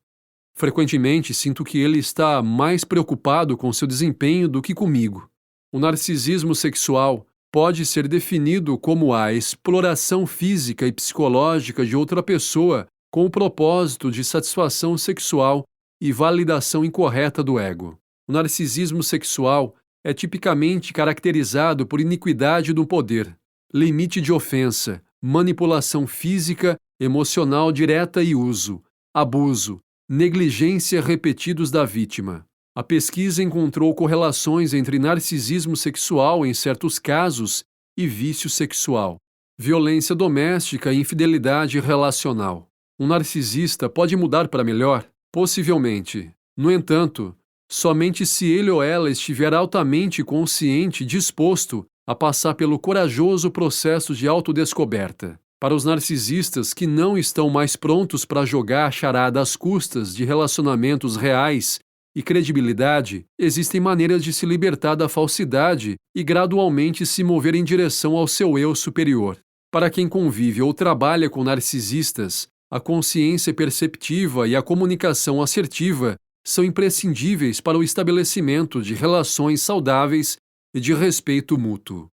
Frequentemente sinto que ele está mais preocupado com seu desempenho do que comigo. O narcisismo sexual pode ser definido como a exploração física e psicológica de outra pessoa com o propósito de satisfação sexual e validação incorreta do ego. O narcisismo sexual é tipicamente caracterizado por iniquidade do poder, limite de ofensa, manipulação física, emocional direta e uso, abuso, negligência repetidos da vítima. A pesquisa encontrou correlações entre narcisismo sexual em certos casos e vício sexual, violência doméstica e infidelidade relacional. Um narcisista pode mudar para melhor? Possivelmente. No entanto, somente se ele ou ela estiver altamente consciente e disposto a passar pelo corajoso processo de autodescoberta. Para os narcisistas que não estão mais prontos para jogar a charada às custas de relacionamentos reais e credibilidade, existem maneiras de se libertar da falsidade e gradualmente se mover em direção ao seu eu superior. Para quem convive ou trabalha com narcisistas, a consciência perceptiva e a comunicação assertiva são imprescindíveis para o estabelecimento de relações saudáveis e de respeito mútuo.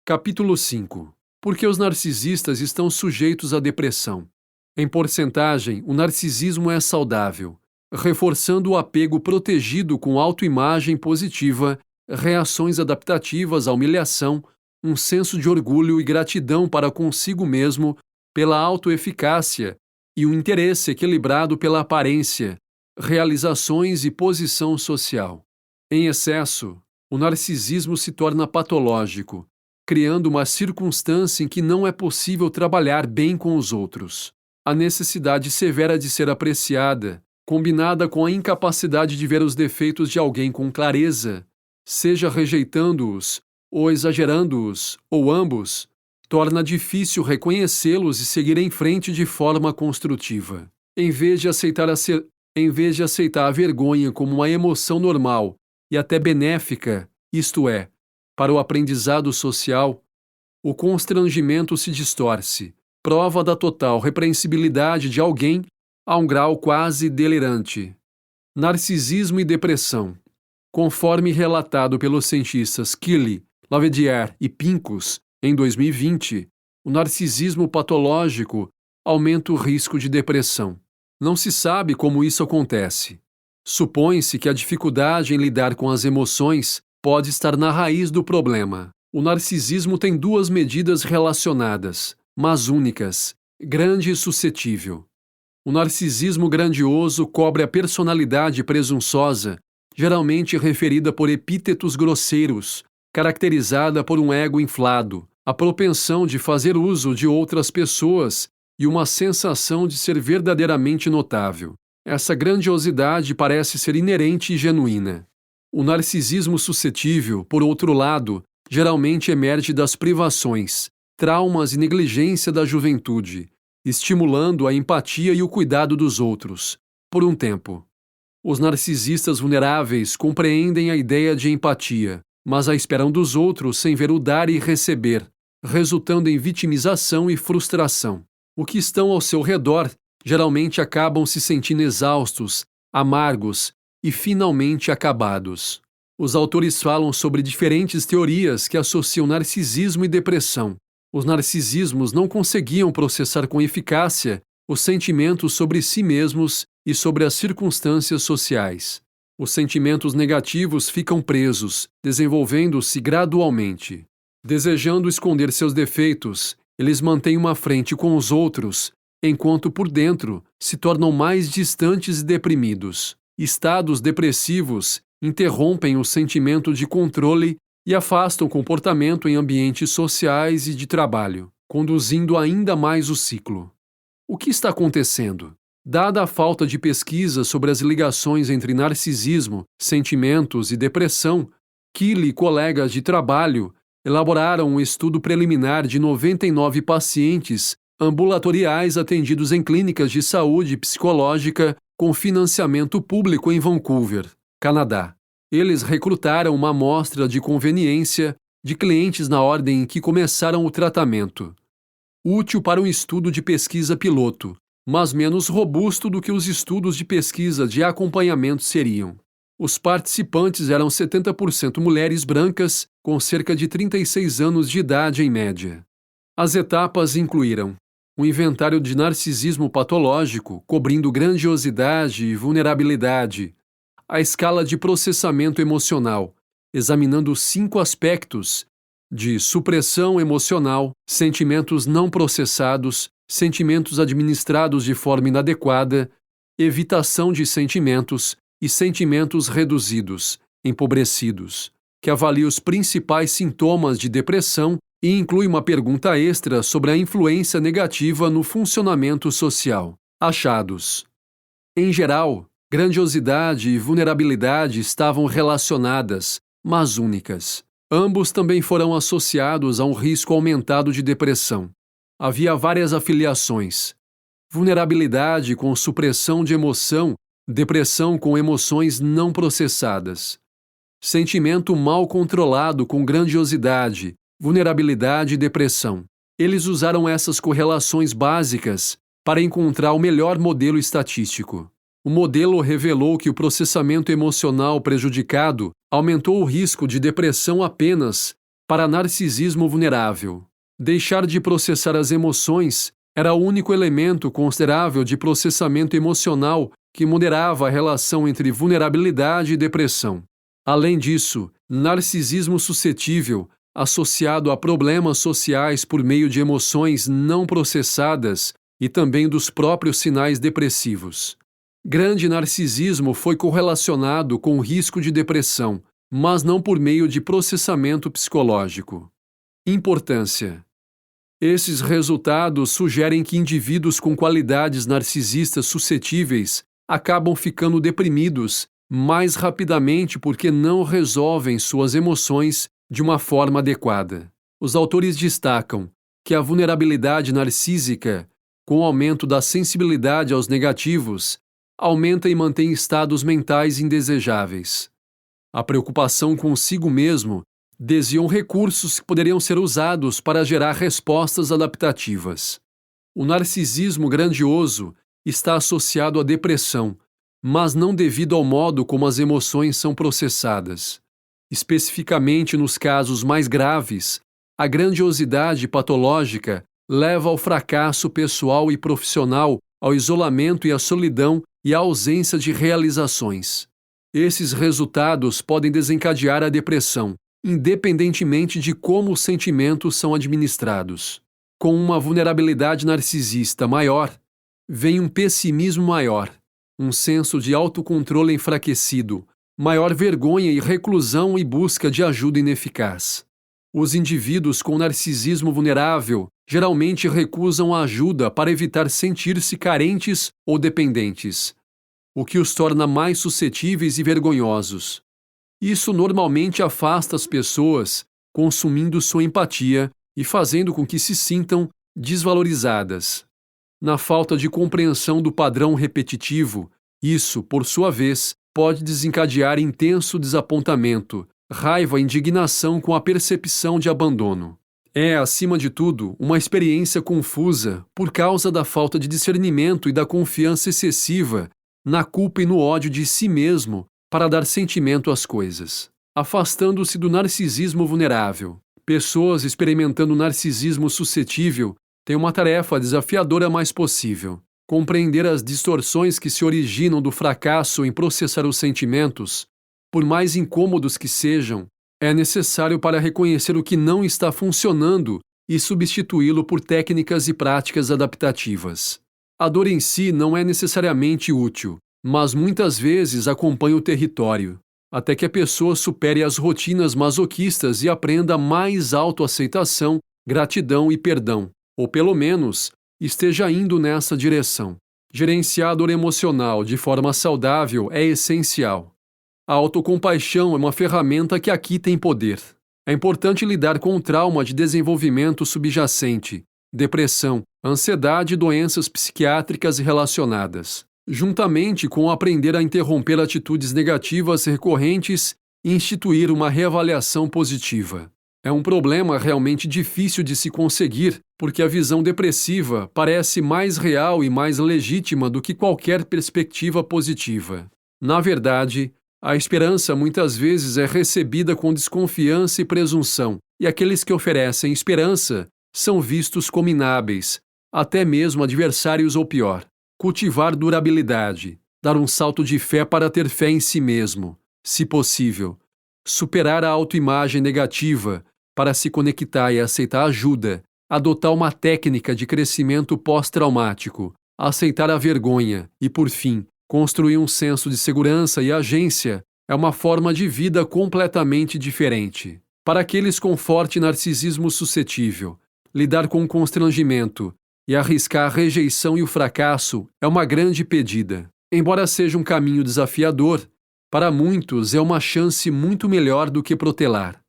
Capítulo 5. Por que os narcisistas estão sujeitos à depressão? Em porcentagem, o narcisismo é saudável, reforçando o apego protegido com autoimagem positiva, reações adaptativas à humilhação, um senso de orgulho e gratidão para consigo mesmo pela autoeficácia e um interesse equilibrado pela aparência, realizações e posição social. Em excesso, o narcisismo se torna patológico, criando uma circunstância em que não é possível trabalhar bem com os outros. A necessidade severa de ser apreciada, combinada com a incapacidade de ver os defeitos de alguém com clareza, seja rejeitando-os ou exagerando-os, ou ambos, torna difícil reconhecê-los e seguir em frente de forma construtiva. Em vez de aceitar a vergonha como uma emoção normal e até benéfica, isto é, para o aprendizado social, o constrangimento se distorce, prova da total repreensibilidade de alguém a um grau quase delirante. Narcisismo e depressão. Conforme relatado pelos cientistas Keeley, Lavediere e Pincus, em 2020, o narcisismo patológico aumenta o risco de depressão. Não se sabe como isso acontece. Supõe-se que a dificuldade em lidar com as emoções pode estar na raiz do problema. O narcisismo tem duas medidas relacionadas, mas únicas: grande e suscetível. O narcisismo grandioso cobre a personalidade presunçosa, geralmente referida por epítetos grosseiros, caracterizada por um ego inflado, a propensão de fazer uso de outras pessoas e uma sensação de ser verdadeiramente notável. Essa grandiosidade parece ser inerente e genuína. O narcisismo suscetível, por outro lado, geralmente emerge das privações, traumas e negligência da juventude, estimulando a empatia e o cuidado dos outros, por um tempo. Os narcisistas vulneráveis compreendem a ideia de empatia, mas a esperam dos outros sem ver o dar e receber, resultando em vitimização e frustração. O que estão ao seu redor geralmente acabam se sentindo exaustos, amargos e finalmente acabados. Os autores falam sobre diferentes teorias que associam narcisismo e depressão. Os narcisismos não conseguiam processar com eficácia os sentimentos sobre si mesmos e sobre as circunstâncias sociais. Os sentimentos negativos ficam presos, desenvolvendo-se gradualmente. Desejando esconder seus defeitos, eles mantêm uma frente com os outros, enquanto por dentro se tornam mais distantes e deprimidos. Estados depressivos interrompem o sentimento de controle e afastam o comportamento em ambientes sociais e de trabalho, conduzindo ainda mais o ciclo. O que está acontecendo? Dada a falta de pesquisa sobre as ligações entre narcisismo, sentimentos e depressão, Keeley e colegas de trabalho elaboraram um estudo preliminar de 99 pacientes ambulatoriais atendidos em clínicas de saúde psicológica com financiamento público em Vancouver, Canadá. Eles recrutaram uma amostra de conveniência de clientes na ordem em que começaram o tratamento. Útil para um estudo de pesquisa piloto, mas menos robusto do que os estudos de pesquisa de acompanhamento seriam. Os participantes eram 70% mulheres brancas, com cerca de 36 anos de idade em média. As etapas incluíram um inventário de narcisismo patológico, cobrindo grandiosidade e vulnerabilidade, a escala de processamento emocional, examinando 5 aspectos de supressão emocional, sentimentos não processados, sentimentos administrados de forma inadequada, evitação de sentimentos e sentimentos reduzidos, empobrecidos, que avalia os principais sintomas de depressão e inclui uma pergunta extra sobre a influência negativa no funcionamento social. Achados. Em geral, grandiosidade e vulnerabilidade estavam relacionadas, mas únicas. Ambos também foram associados a um risco aumentado de depressão. Havia várias afiliações: vulnerabilidade com supressão de emoção, depressão com emoções não processadas. Sentimento mal controlado com grandiosidade, vulnerabilidade e depressão. Eles usaram essas correlações básicas para encontrar o melhor modelo estatístico. O modelo revelou que o processamento emocional prejudicado aumentou o risco de depressão apenas para narcisismo vulnerável. Deixar de processar as emoções era o único elemento considerável de processamento emocional que moderava a relação entre vulnerabilidade e depressão. Além disso, narcisismo suscetível, associado a problemas sociais por meio de emoções não processadas e também dos próprios sinais depressivos. Grande narcisismo foi correlacionado com o risco de depressão, mas não por meio de processamento psicológico. Importância. Esses resultados sugerem que indivíduos com qualidades narcisistas suscetíveis acabam ficando deprimidos mais rapidamente porque não resolvem suas emoções de uma forma adequada. Os autores destacam que a vulnerabilidade narcísica, com o aumento da sensibilidade aos negativos, aumenta e mantém estados mentais indesejáveis. A preocupação consigo mesmo desviam recursos que poderiam ser usados para gerar respostas adaptativas. O narcisismo grandioso está associado à depressão, mas não devido ao modo como as emoções são processadas. Especificamente nos casos mais graves, a grandiosidade patológica leva ao fracasso pessoal e profissional, ao isolamento e à solidão e à ausência de realizações. Esses resultados podem desencadear a depressão, independentemente de como os sentimentos são administrados. Com uma vulnerabilidade narcisista maior, vem um pessimismo maior, um senso de autocontrole enfraquecido, maior vergonha e reclusão e busca de ajuda ineficaz. Os indivíduos com narcisismo vulnerável geralmente recusam a ajuda para evitar sentir-se carentes ou dependentes, o que os torna mais suscetíveis e vergonhosos. Isso normalmente afasta as pessoas, consumindo sua empatia e fazendo com que se sintam desvalorizadas. Na falta de compreensão do padrão repetitivo, isso, por sua vez, pode desencadear intenso desapontamento, raiva e indignação com a percepção de abandono. É, acima de tudo, uma experiência confusa por causa da falta de discernimento e da confiança excessiva na culpa e no ódio de si mesmo para dar sentimento às coisas. Afastando-se do narcisismo vulnerável. Pessoas experimentando narcisismo suscetível têm uma tarefa desafiadora mais possível. Compreender as distorções que se originam do fracasso em processar os sentimentos, por mais incômodos que sejam, é necessário para reconhecer o que não está funcionando e substituí-lo por técnicas e práticas adaptativas. A dor em si não é necessariamente útil, mas muitas vezes acompanha o território, até que a pessoa supere as rotinas masoquistas e aprenda mais autoaceitação, gratidão e perdão, ou pelo menos esteja indo nessa direção. Gerenciar a dor emocional de forma saudável é essencial. A autocompaixão é uma ferramenta que aqui tem poder. É importante lidar com o trauma de desenvolvimento subjacente, depressão, ansiedade e doenças psiquiátricas relacionadas, juntamente com aprender a interromper atitudes negativas recorrentes e instituir uma reavaliação positiva. É um problema realmente difícil de se conseguir, porque a visão depressiva parece mais real e mais legítima do que qualquer perspectiva positiva. Na verdade, a esperança muitas vezes é recebida com desconfiança e presunção, e aqueles que oferecem esperança são vistos como inábeis, até mesmo adversários ou pior. Cultivar durabilidade, dar um salto de fé para ter fé em si mesmo, se possível. Superar a autoimagem negativa para se conectar e aceitar ajuda, adotar uma técnica de crescimento pós-traumático, aceitar a vergonha e, por fim, construir um senso de segurança e agência é uma forma de vida completamente diferente. Para aqueles com forte narcisismo suscetível, lidar com o constrangimento e arriscar a rejeição e o fracasso é uma grande pedida. Embora seja um caminho desafiador, para muitos é uma chance muito melhor do que protelar.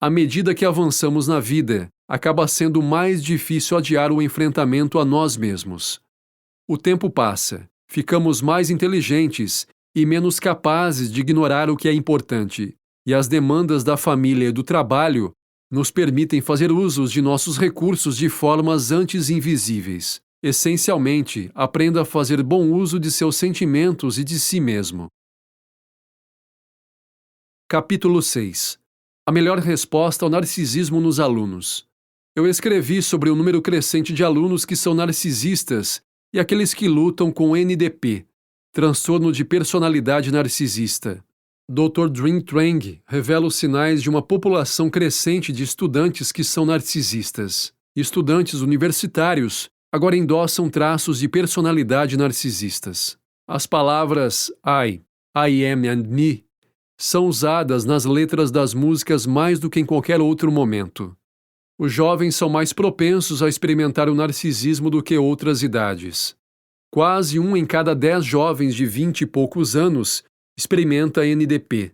À medida que avançamos na vida, acaba sendo mais difícil adiar o enfrentamento a nós mesmos. O tempo passa, ficamos mais inteligentes e menos capazes de ignorar o que é importante, e as demandas da família e do trabalho nos permitem fazer uso de nossos recursos de formas antes invisíveis. Essencialmente, aprenda a fazer bom uso de seus sentimentos e de si mesmo. Capítulo 6. A melhor resposta ao narcisismo nos alunos. Eu escrevi sobre o número crescente de alunos que são narcisistas e aqueles que lutam com NDP, transtorno de personalidade narcisista. Dr. Drin Trang revela os sinais de uma população crescente de estudantes que são narcisistas. Estudantes universitários agora endossam traços de personalidade narcisistas. As palavras I am and me são usadas nas letras das músicas mais do que em qualquer outro momento. Os jovens são mais propensos a experimentar o narcisismo do que outras idades. Quase 1 em cada 10 jovens de 20 e poucos anos experimenta NDP.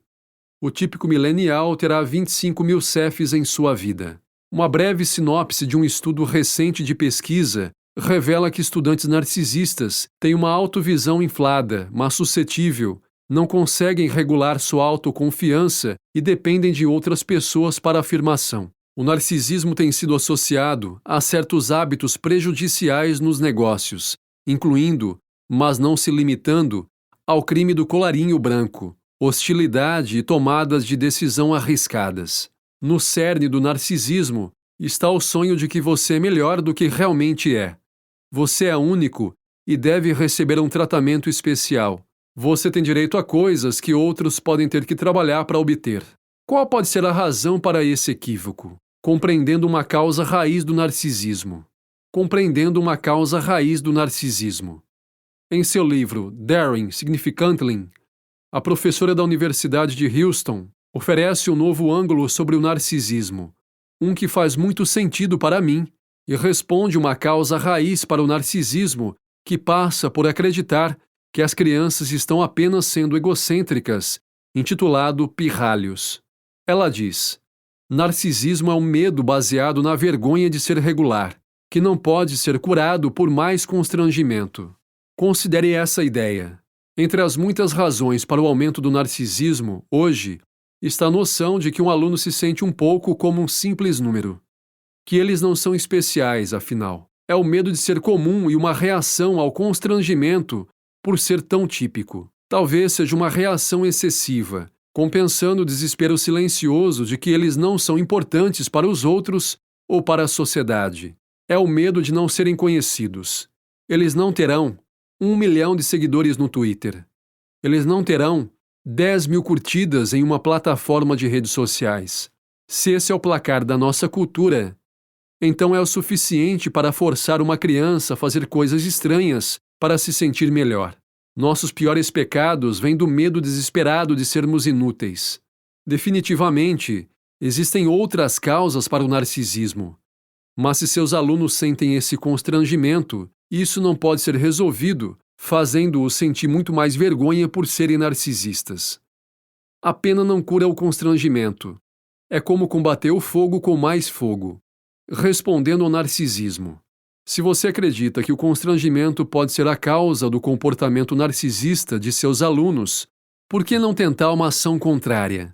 O típico milenial terá 25.000 CEFs em sua vida. Uma breve sinopse de um estudo recente de pesquisa revela que estudantes narcisistas têm uma autovisão inflada, mas suscetível, Não conseguem regular sua autoconfiança e dependem de outras pessoas para afirmação. O narcisismo tem sido associado a certos hábitos prejudiciais nos negócios, incluindo, mas não se limitando, ao crime do colarinho branco, hostilidade e tomadas de decisão arriscadas. No cerne do narcisismo está o sonho de que você é melhor do que realmente é. Você é único e deve receber um tratamento especial. Você tem direito a coisas que outros podem ter que trabalhar para obter. Qual pode ser a razão para esse equívoco? Compreendendo uma causa raiz do narcisismo. Compreendendo uma causa raiz do narcisismo. Em seu livro Daring Significantly, a professora da Universidade de Houston oferece um novo ângulo sobre o narcisismo, um que faz muito sentido para mim e responde uma causa raiz para o narcisismo que passa por acreditar que as crianças estão apenas sendo egocêntricas, intitulado Pirralhos. Ela diz: narcisismo é um medo baseado na vergonha de ser regular, que não pode ser curado por mais constrangimento. Considere essa ideia. Entre as muitas razões para o aumento do narcisismo, hoje, está a noção de que um aluno se sente um pouco como um simples número. Que eles não são especiais, afinal. É o medo de ser comum e uma reação ao constrangimento por ser tão típico. Talvez seja uma reação excessiva, compensando o desespero silencioso de que eles não são importantes para os outros ou para a sociedade. É o medo de não serem conhecidos. Eles não terão 1 milhão de seguidores no Twitter. Eles não terão 10 mil curtidas em uma plataforma de redes sociais. Se esse é o placar da nossa cultura, então é o suficiente para forçar uma criança a fazer coisas estranhas para se sentir melhor. Nossos piores pecados vêm do medo desesperado de sermos inúteis. Definitivamente, existem outras causas para o narcisismo. Mas se seus alunos sentem esse constrangimento, isso não pode ser resolvido, fazendo-os sentir muito mais vergonha por serem narcisistas. A pena não cura o constrangimento. É como combater o fogo com mais fogo. Respondendo ao narcisismo. Se você acredita que o constrangimento pode ser a causa do comportamento narcisista de seus alunos, por que não tentar uma ação contrária?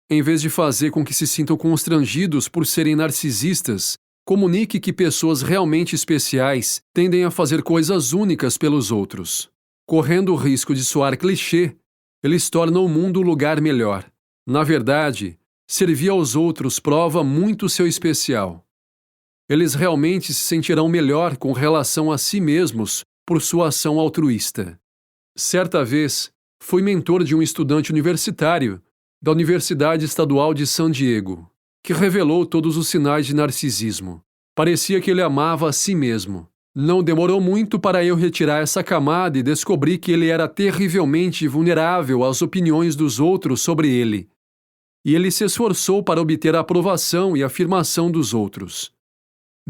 Em vez de fazer com que se sintam constrangidos por serem narcisistas, comunique que pessoas realmente especiais tendem a fazer coisas únicas pelos outros. Correndo o risco de soar clichê, eles tornam o mundo um lugar melhor. Na verdade, servir aos outros prova muito seu especial. Eles realmente se sentirão melhor com relação a si mesmos por sua ação altruísta. Certa vez, fui mentor de um estudante universitário da Universidade Estadual de San Diego, que revelou todos os sinais de narcisismo. Parecia que ele amava a si mesmo. Não demorou muito para eu retirar essa camada e descobri que ele era terrivelmente vulnerável às opiniões dos outros sobre ele. E ele se esforçou para obter a aprovação e afirmação dos outros.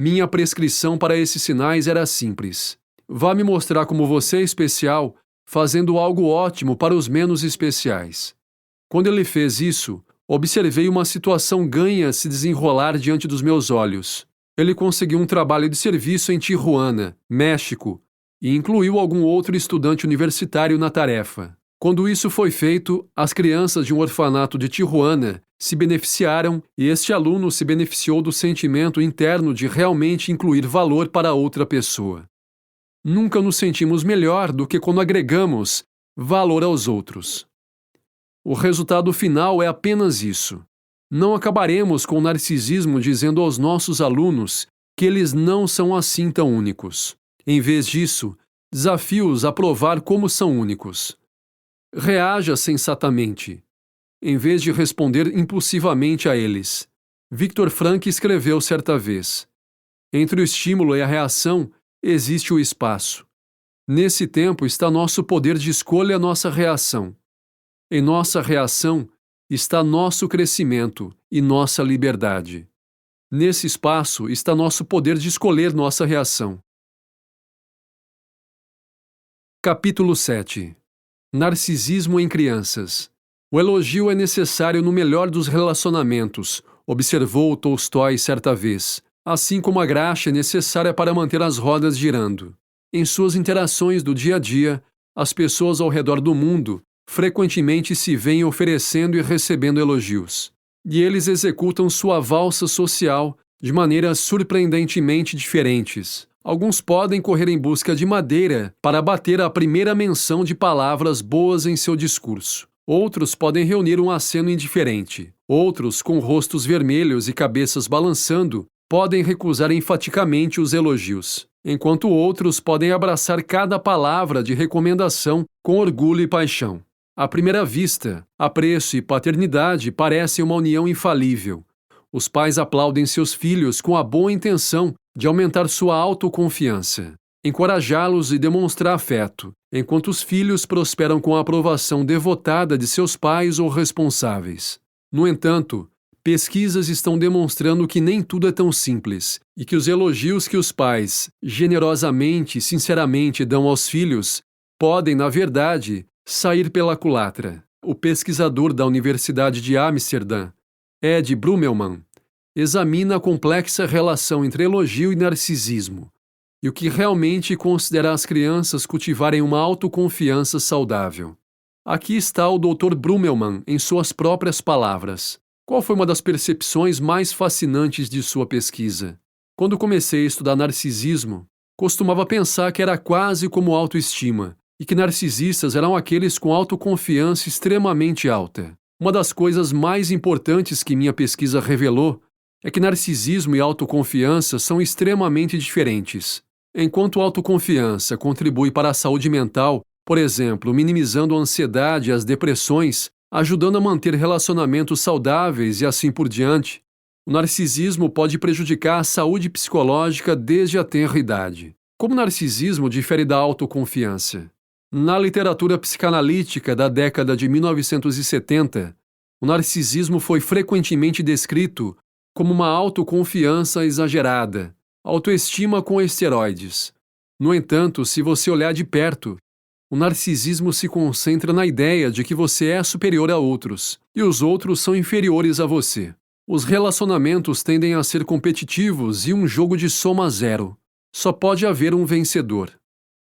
Minha prescrição para esses sinais era simples. Vá me mostrar como você é especial, fazendo algo ótimo para os menos especiais. Quando ele fez isso, observei uma situação ganha se desenrolar diante dos meus olhos. Ele conseguiu um trabalho de serviço em Tijuana, México, e incluiu algum outro estudante universitário na tarefa. Quando isso foi feito, as crianças de um orfanato de Tijuana se beneficiaram e este aluno se beneficiou do sentimento interno de realmente incluir valor para outra pessoa. Nunca nos sentimos melhor do que quando agregamos valor aos outros. O resultado final é apenas isso. Não acabaremos com o narcisismo dizendo aos nossos alunos que eles não são assim tão únicos. Em vez disso, desafio-os a provar como são únicos. Reaja sensatamente, em vez de responder impulsivamente a eles. Viktor Frankl escreveu certa vez: entre o estímulo e a reação existe o espaço. Nesse tempo está nosso poder de escolha e nossa reação. Em nossa reação está nosso crescimento e nossa liberdade. Nesse espaço está nosso poder de escolher nossa reação. Capítulo 7. Narcisismo em crianças. O elogio é necessário no melhor dos relacionamentos, observou Tolstói certa vez, assim como a graxa é necessária para manter as rodas girando. Em suas interações do dia a dia, as pessoas ao redor do mundo frequentemente se veem oferecendo e recebendo elogios. E eles executam sua valsa social de maneiras surpreendentemente diferentes. Alguns podem correr em busca de madeira para bater a primeira menção de palavras boas em seu discurso. Outros podem reunir um aceno indiferente. Outros, com rostos vermelhos e cabeças balançando, podem recusar enfaticamente os elogios, enquanto outros podem abraçar cada palavra de recomendação com orgulho e paixão. À primeira vista, apreço e paternidade parecem uma união infalível. Os pais aplaudem seus filhos com a boa intenção de aumentar sua autoconfiança, encorajá-los e demonstrar afeto, enquanto os filhos prosperam com a aprovação devotada de seus pais ou responsáveis. No entanto, pesquisas estão demonstrando que nem tudo é tão simples e que os elogios que os pais generosamente e sinceramente dão aos filhos podem, na verdade, sair pela culatra. O pesquisador da Universidade de Amsterdã, Ed Brumelman, examina a complexa relação entre elogio e narcisismo e o que realmente considera as crianças cultivarem uma autoconfiança saudável. Aqui está o Dr. Brumelman em suas próprias palavras. Qual foi uma das percepções mais fascinantes de sua pesquisa? Quando comecei a estudar narcisismo, costumava pensar que era quase como autoestima e que narcisistas eram aqueles com autoconfiança extremamente alta. Uma das coisas mais importantes que minha pesquisa revelou é que narcisismo e autoconfiança são extremamente diferentes. Enquanto autoconfiança contribui para a saúde mental, por exemplo, minimizando a ansiedade e as depressões, ajudando a manter relacionamentos saudáveis e assim por diante, o narcisismo pode prejudicar a saúde psicológica desde a tenra idade. Como o narcisismo difere da autoconfiança? Na literatura psicanalítica da década de 1970, o narcisismo foi frequentemente descrito como uma autoconfiança exagerada, autoestima com esteroides. No entanto, se você olhar de perto, o narcisismo se concentra na ideia de que você é superior a outros e os outros são inferiores a você. Os relacionamentos tendem a ser competitivos e um jogo de soma zero. Só pode haver um vencedor.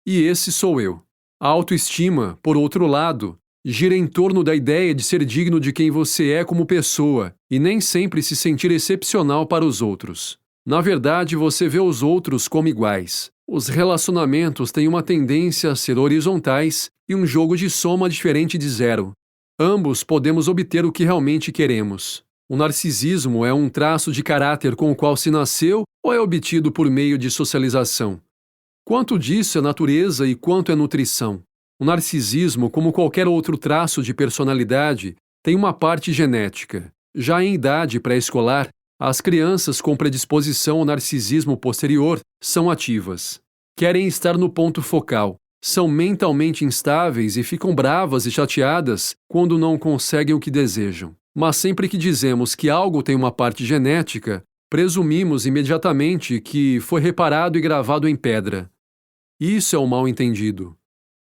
E esse sou eu. A autoestima, por outro lado, gira em torno da ideia de ser digno de quem você é como pessoa e nem sempre se sentir excepcional para os outros. Na verdade, você vê os outros como iguais. Os relacionamentos têm uma tendência a ser horizontais e um jogo de soma diferente de zero. Ambos podemos obter o que realmente queremos. O narcisismo é um traço de caráter com o qual se nasceu ou é obtido por meio de socialização? Quanto disso é natureza e quanto é nutrição? O narcisismo, como qualquer outro traço de personalidade, tem uma parte genética. Já em idade pré-escolar, as crianças com predisposição ao narcisismo posterior são ativas. Querem estar no ponto focal, são mentalmente instáveis e ficam bravas e chateadas quando não conseguem o que desejam. Mas sempre que dizemos que algo tem uma parte genética, presumimos imediatamente que foi reparado e gravado em pedra. Isso é um mal-entendido.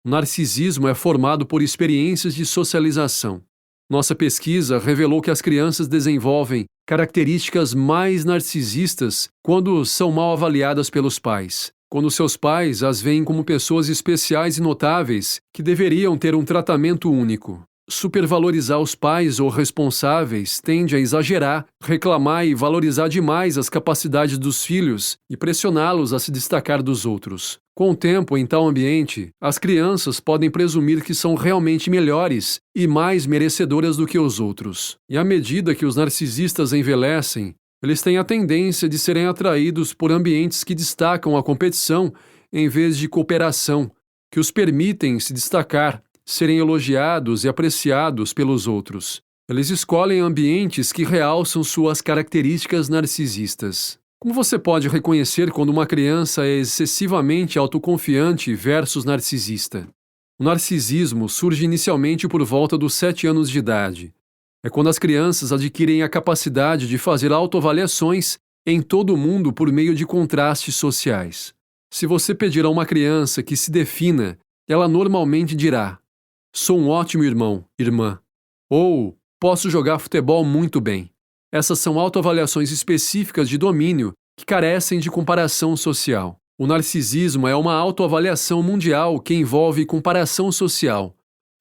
O narcisismo é formado por experiências de socialização. Nossa pesquisa revelou que as crianças desenvolvem características mais narcisistas quando são mal avaliadas pelos pais, quando seus pais as veem como pessoas especiais e notáveis que deveriam ter um tratamento único. Supervalorizar os pais ou responsáveis tende a exagerar, reclamar e valorizar demais as capacidades dos filhos e pressioná-los a se destacar dos outros. Com o tempo, em tal ambiente, as crianças podem presumir que são realmente melhores e mais merecedoras do que os outros. E à medida que os narcisistas envelhecem, eles têm a tendência de serem atraídos por ambientes que destacam a competição em vez de cooperação, que os permitem se destacar, serem elogiados e apreciados pelos outros. Eles escolhem ambientes que realçam suas características narcisistas. Como você pode reconhecer quando uma criança é excessivamente autoconfiante versus narcisista? O narcisismo surge inicialmente por volta dos 7 anos de idade. É quando as crianças adquirem a capacidade de fazer autoavaliações em todo o mundo por meio de contrastes sociais. Se você pedir a uma criança que se defina, ela normalmente dirá: "Sou um ótimo irmão, irmã." Ou "Posso jogar futebol muito bem." Essas são autoavaliações específicas de domínio que carecem de comparação social. O narcisismo é uma autoavaliação mundial que envolve comparação social.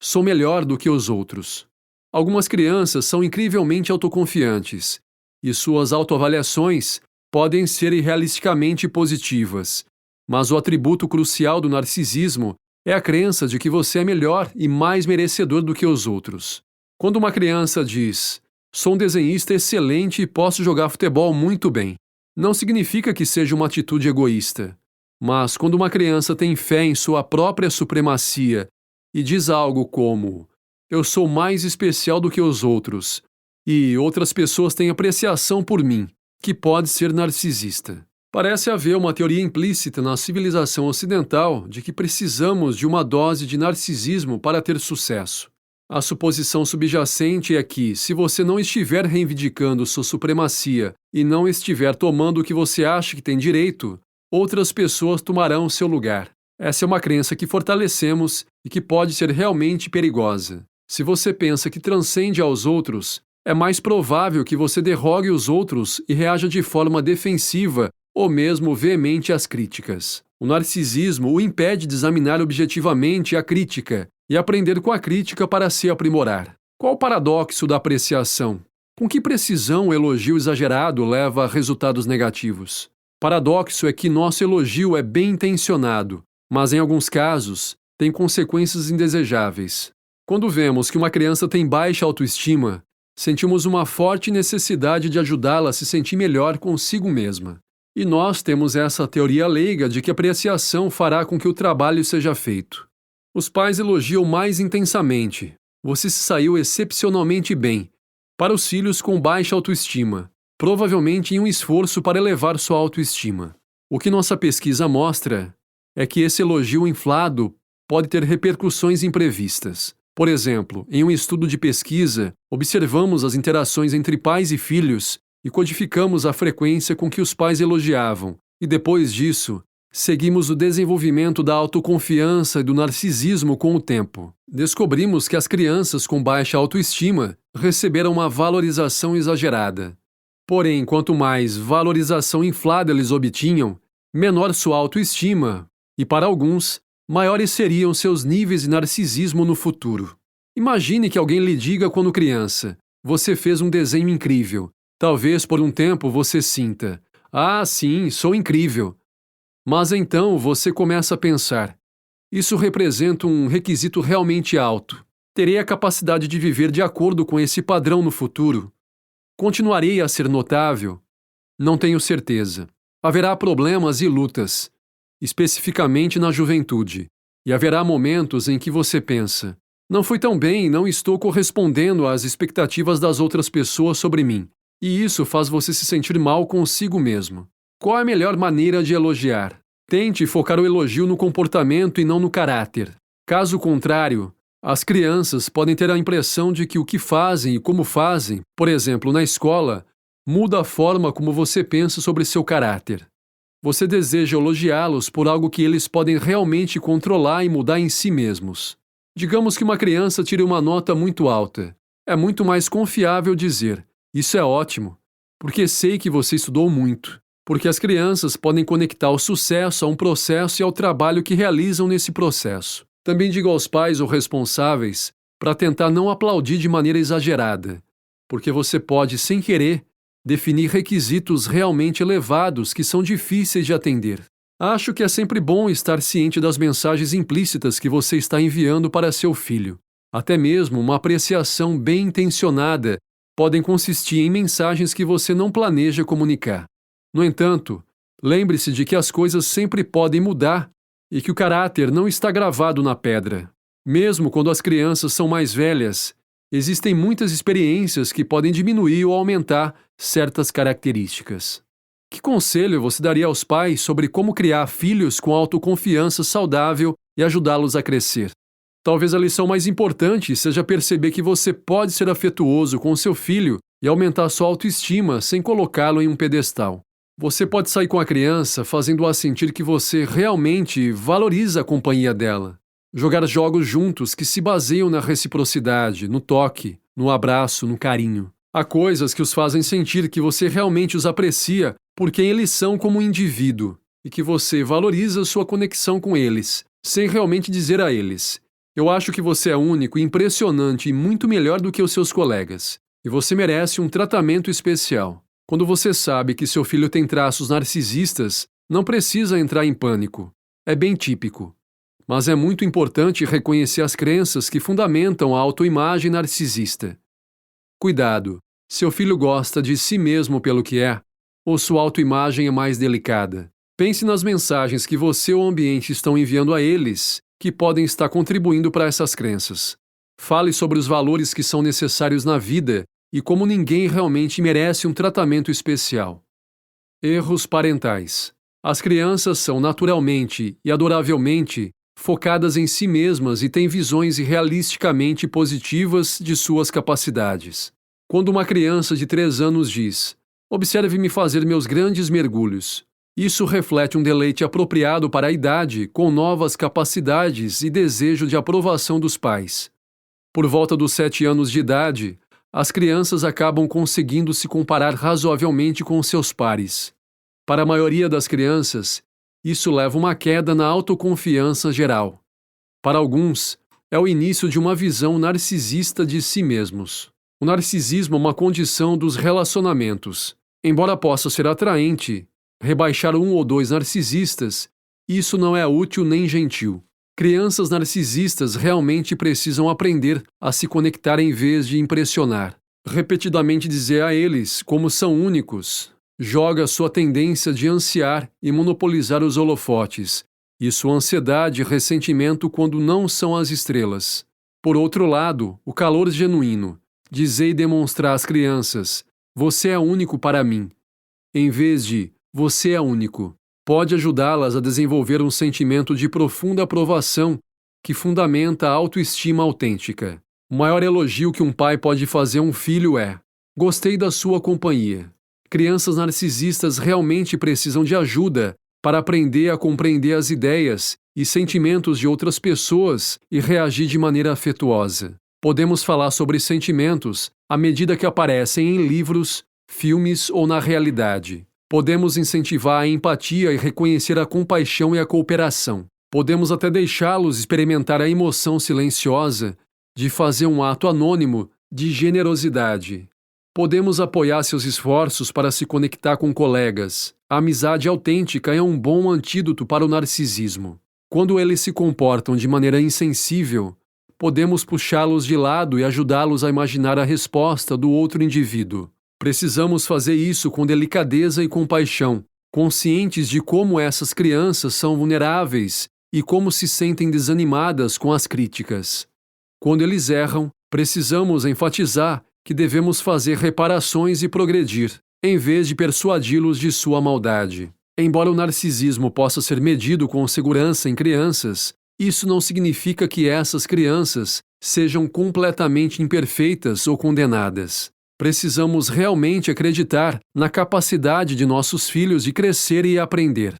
sou melhor do que os outros. Algumas crianças são incrivelmente autoconfiantes, e suas autoavaliações podem ser irrealisticamente positivas. Mas o atributo crucial do narcisismo é a crença de que você é melhor e mais merecedor do que os outros. Quando uma criança diz: "Sou um desenhista excelente e posso jogar futebol muito bem", não significa que seja uma atitude egoísta. Mas quando uma criança tem fé em sua própria supremacia e diz algo como: "Eu sou mais especial do que os outros, e outras pessoas têm apreciação por mim", que pode ser narcisista. Parece haver uma teoria implícita na civilização ocidental de que precisamos de uma dose de narcisismo para ter sucesso. A suposição subjacente é que, se você não estiver reivindicando sua supremacia e não estiver tomando o que você acha que tem direito, outras pessoas tomarão seu lugar. Essa é uma crença que fortalecemos e que pode ser realmente perigosa. Se você pensa que transcende aos outros, é mais provável que você derrogue os outros e reaja de forma defensiva ou mesmo veemente às críticas. O narcisismo o impede de examinar objetivamente a crítica e aprender com a crítica para se aprimorar. Qual o paradoxo da apreciação? Com que precisão o elogio exagerado leva a resultados negativos? O paradoxo é que nosso elogio é bem intencionado, mas em alguns casos tem consequências indesejáveis. Quando vemos que uma criança tem baixa autoestima, sentimos uma forte necessidade de ajudá-la a se sentir melhor consigo mesma. E nós temos essa teoria leiga de que a apreciação fará com que o trabalho seja feito. Os pais elogiam mais intensamente: "Você se saiu excepcionalmente bem", para os filhos com baixa autoestima, provavelmente em um esforço para elevar sua autoestima. O que nossa pesquisa mostra é que esse elogio inflado pode ter repercussões imprevistas. Por exemplo, em um estudo de pesquisa, observamos as interações entre pais e filhos e codificamos a frequência com que os pais elogiavam, e depois disso, seguimos o desenvolvimento da autoconfiança e do narcisismo com o tempo. Descobrimos que as crianças com baixa autoestima receberam uma valorização exagerada. Porém, quanto mais valorização inflada eles obtinham, menor sua autoestima, e para alguns, maiores seriam seus níveis de narcisismo no futuro. Imagine que alguém lhe diga quando criança: "Você fez um desenho incrível." Talvez por um tempo você sinta: "Ah, sim, sou incrível." Mas então você começa a pensar: "Isso representa um requisito realmente alto. Terei a capacidade de viver de acordo com esse padrão no futuro? Continuarei a ser notável? Não tenho certeza. Haverá problemas e lutas, especificamente na juventude, e haverá momentos em que você pensa: não fui tão bem, não estou correspondendo às expectativas das outras pessoas sobre mim." E isso faz você se sentir mal consigo mesmo. Qual é a melhor maneira de elogiar? Tente focar o elogio no comportamento e não no caráter. Caso contrário, as crianças podem ter a impressão de que o que fazem e como fazem, por exemplo, na escola, muda a forma como você pensa sobre seu caráter. Você deseja elogiá-los por algo que eles podem realmente controlar e mudar em si mesmos. Digamos que uma criança tire uma nota muito alta. É muito mais confiável dizer: "Isso é ótimo, porque sei que você estudou muito." Porque as crianças podem conectar o sucesso a um processo e ao trabalho que realizam nesse processo. Também digo aos pais ou responsáveis para tentar não aplaudir de maneira exagerada, porque você pode, sem querer, definir requisitos realmente elevados que são difíceis de atender. Acho que é sempre bom estar ciente das mensagens implícitas que você está enviando para seu filho. Até mesmo uma apreciação bem intencionada podem consistir em mensagens que você não planeja comunicar. No entanto, lembre-se de que as coisas sempre podem mudar e que o caráter não está gravado na pedra. Mesmo quando as crianças são mais velhas, existem muitas experiências que podem diminuir ou aumentar certas características. Que conselho você daria aos pais sobre como criar filhos com autoconfiança saudável e ajudá-los a crescer? Talvez a lição mais importante seja perceber que você pode ser afetuoso com seu filho e aumentar sua autoestima sem colocá-lo em um pedestal. Você pode sair com a criança fazendo-a sentir que você realmente valoriza a companhia dela. Jogar jogos juntos que se baseiam na reciprocidade, no toque, no abraço, no carinho. Há coisas que os fazem sentir que você realmente os aprecia por quem eles são como indivíduo e que você valoriza sua conexão com eles, sem realmente dizer a eles: Eu acho que você é único, impressionante e muito melhor do que os seus colegas. E você merece um tratamento especial. Quando você sabe que seu filho tem traços narcisistas, não precisa entrar em pânico. É bem típico. Mas é muito importante reconhecer as crenças que fundamentam a autoimagem narcisista. Cuidado! Seu filho gosta de si mesmo pelo que é, ou sua autoimagem é mais delicada. Pense nas mensagens que você ou o ambiente estão enviando a eles, que podem estar contribuindo para essas crenças. Fale sobre os valores que são necessários na vida e como ninguém realmente merece um tratamento especial. Erros parentais. As crianças são naturalmente e adoravelmente focadas em si mesmas e têm visões irrealisticamente positivas de suas capacidades. Quando uma criança de 3 anos diz: "Observe-me fazer meus grandes mergulhos", isso reflete um deleite apropriado para a idade, com novas capacidades e desejo de aprovação dos pais. Por volta dos 7 anos de idade, as crianças acabam conseguindo se comparar razoavelmente com seus pares. Para a maioria das crianças, isso leva a uma queda na autoconfiança geral. Para alguns, é o início de uma visão narcisista de si mesmos. O narcisismo é uma condição dos relacionamentos. Embora possa ser atraente, rebaixar 1 ou 2 narcisistas, isso não é útil nem gentil. Crianças narcisistas realmente precisam aprender a se conectar em vez de impressionar. Repetidamente dizer a eles como são únicos joga sua tendência de ansiar e monopolizar os holofotes, e sua ansiedade e ressentimento quando não são as estrelas. Por outro lado, o calor genuíno, dizer e demonstrar às crianças: "Você é único para mim", em vez de "Você é único", pode ajudá-las a desenvolver um sentimento de profunda aprovação que fundamenta a autoestima autêntica. O maior elogio que um pai pode fazer a um filho é: "Gostei da sua companhia". Crianças narcisistas realmente precisam de ajuda para aprender a compreender as ideias e sentimentos de outras pessoas e reagir de maneira afetuosa. Podemos falar sobre sentimentos à medida que aparecem em livros, filmes ou na realidade. Podemos incentivar a empatia e reconhecer a compaixão e a cooperação. Podemos até deixá-los experimentar a emoção silenciosa de fazer um ato anônimo de generosidade. Podemos apoiar seus esforços para se conectar com colegas. A amizade autêntica é um bom antídoto para o narcisismo. Quando eles se comportam de maneira insensível, podemos puxá-los de lado e ajudá-los a imaginar a resposta do outro indivíduo. Precisamos fazer isso com delicadeza e compaixão, conscientes de como essas crianças são vulneráveis e como se sentem desanimadas com as críticas. Quando eles erram, precisamos enfatizar que devemos fazer reparações e progredir, em vez de persuadi-los de sua maldade. Embora o narcisismo possa ser medido com segurança em crianças, isso não significa que essas crianças sejam completamente imperfeitas ou condenadas. Precisamos realmente acreditar na capacidade de nossos filhos de crescer e aprender.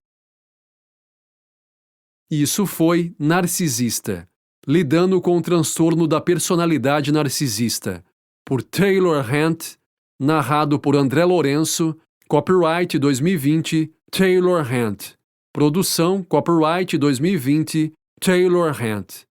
Isso foi Narcisista, lidando com o transtorno da personalidade narcisista, por Taylor Hunt, narrado por André Lourenço, copyright 2020, Taylor Hunt. Produção, copyright 2020, Taylor Hunt.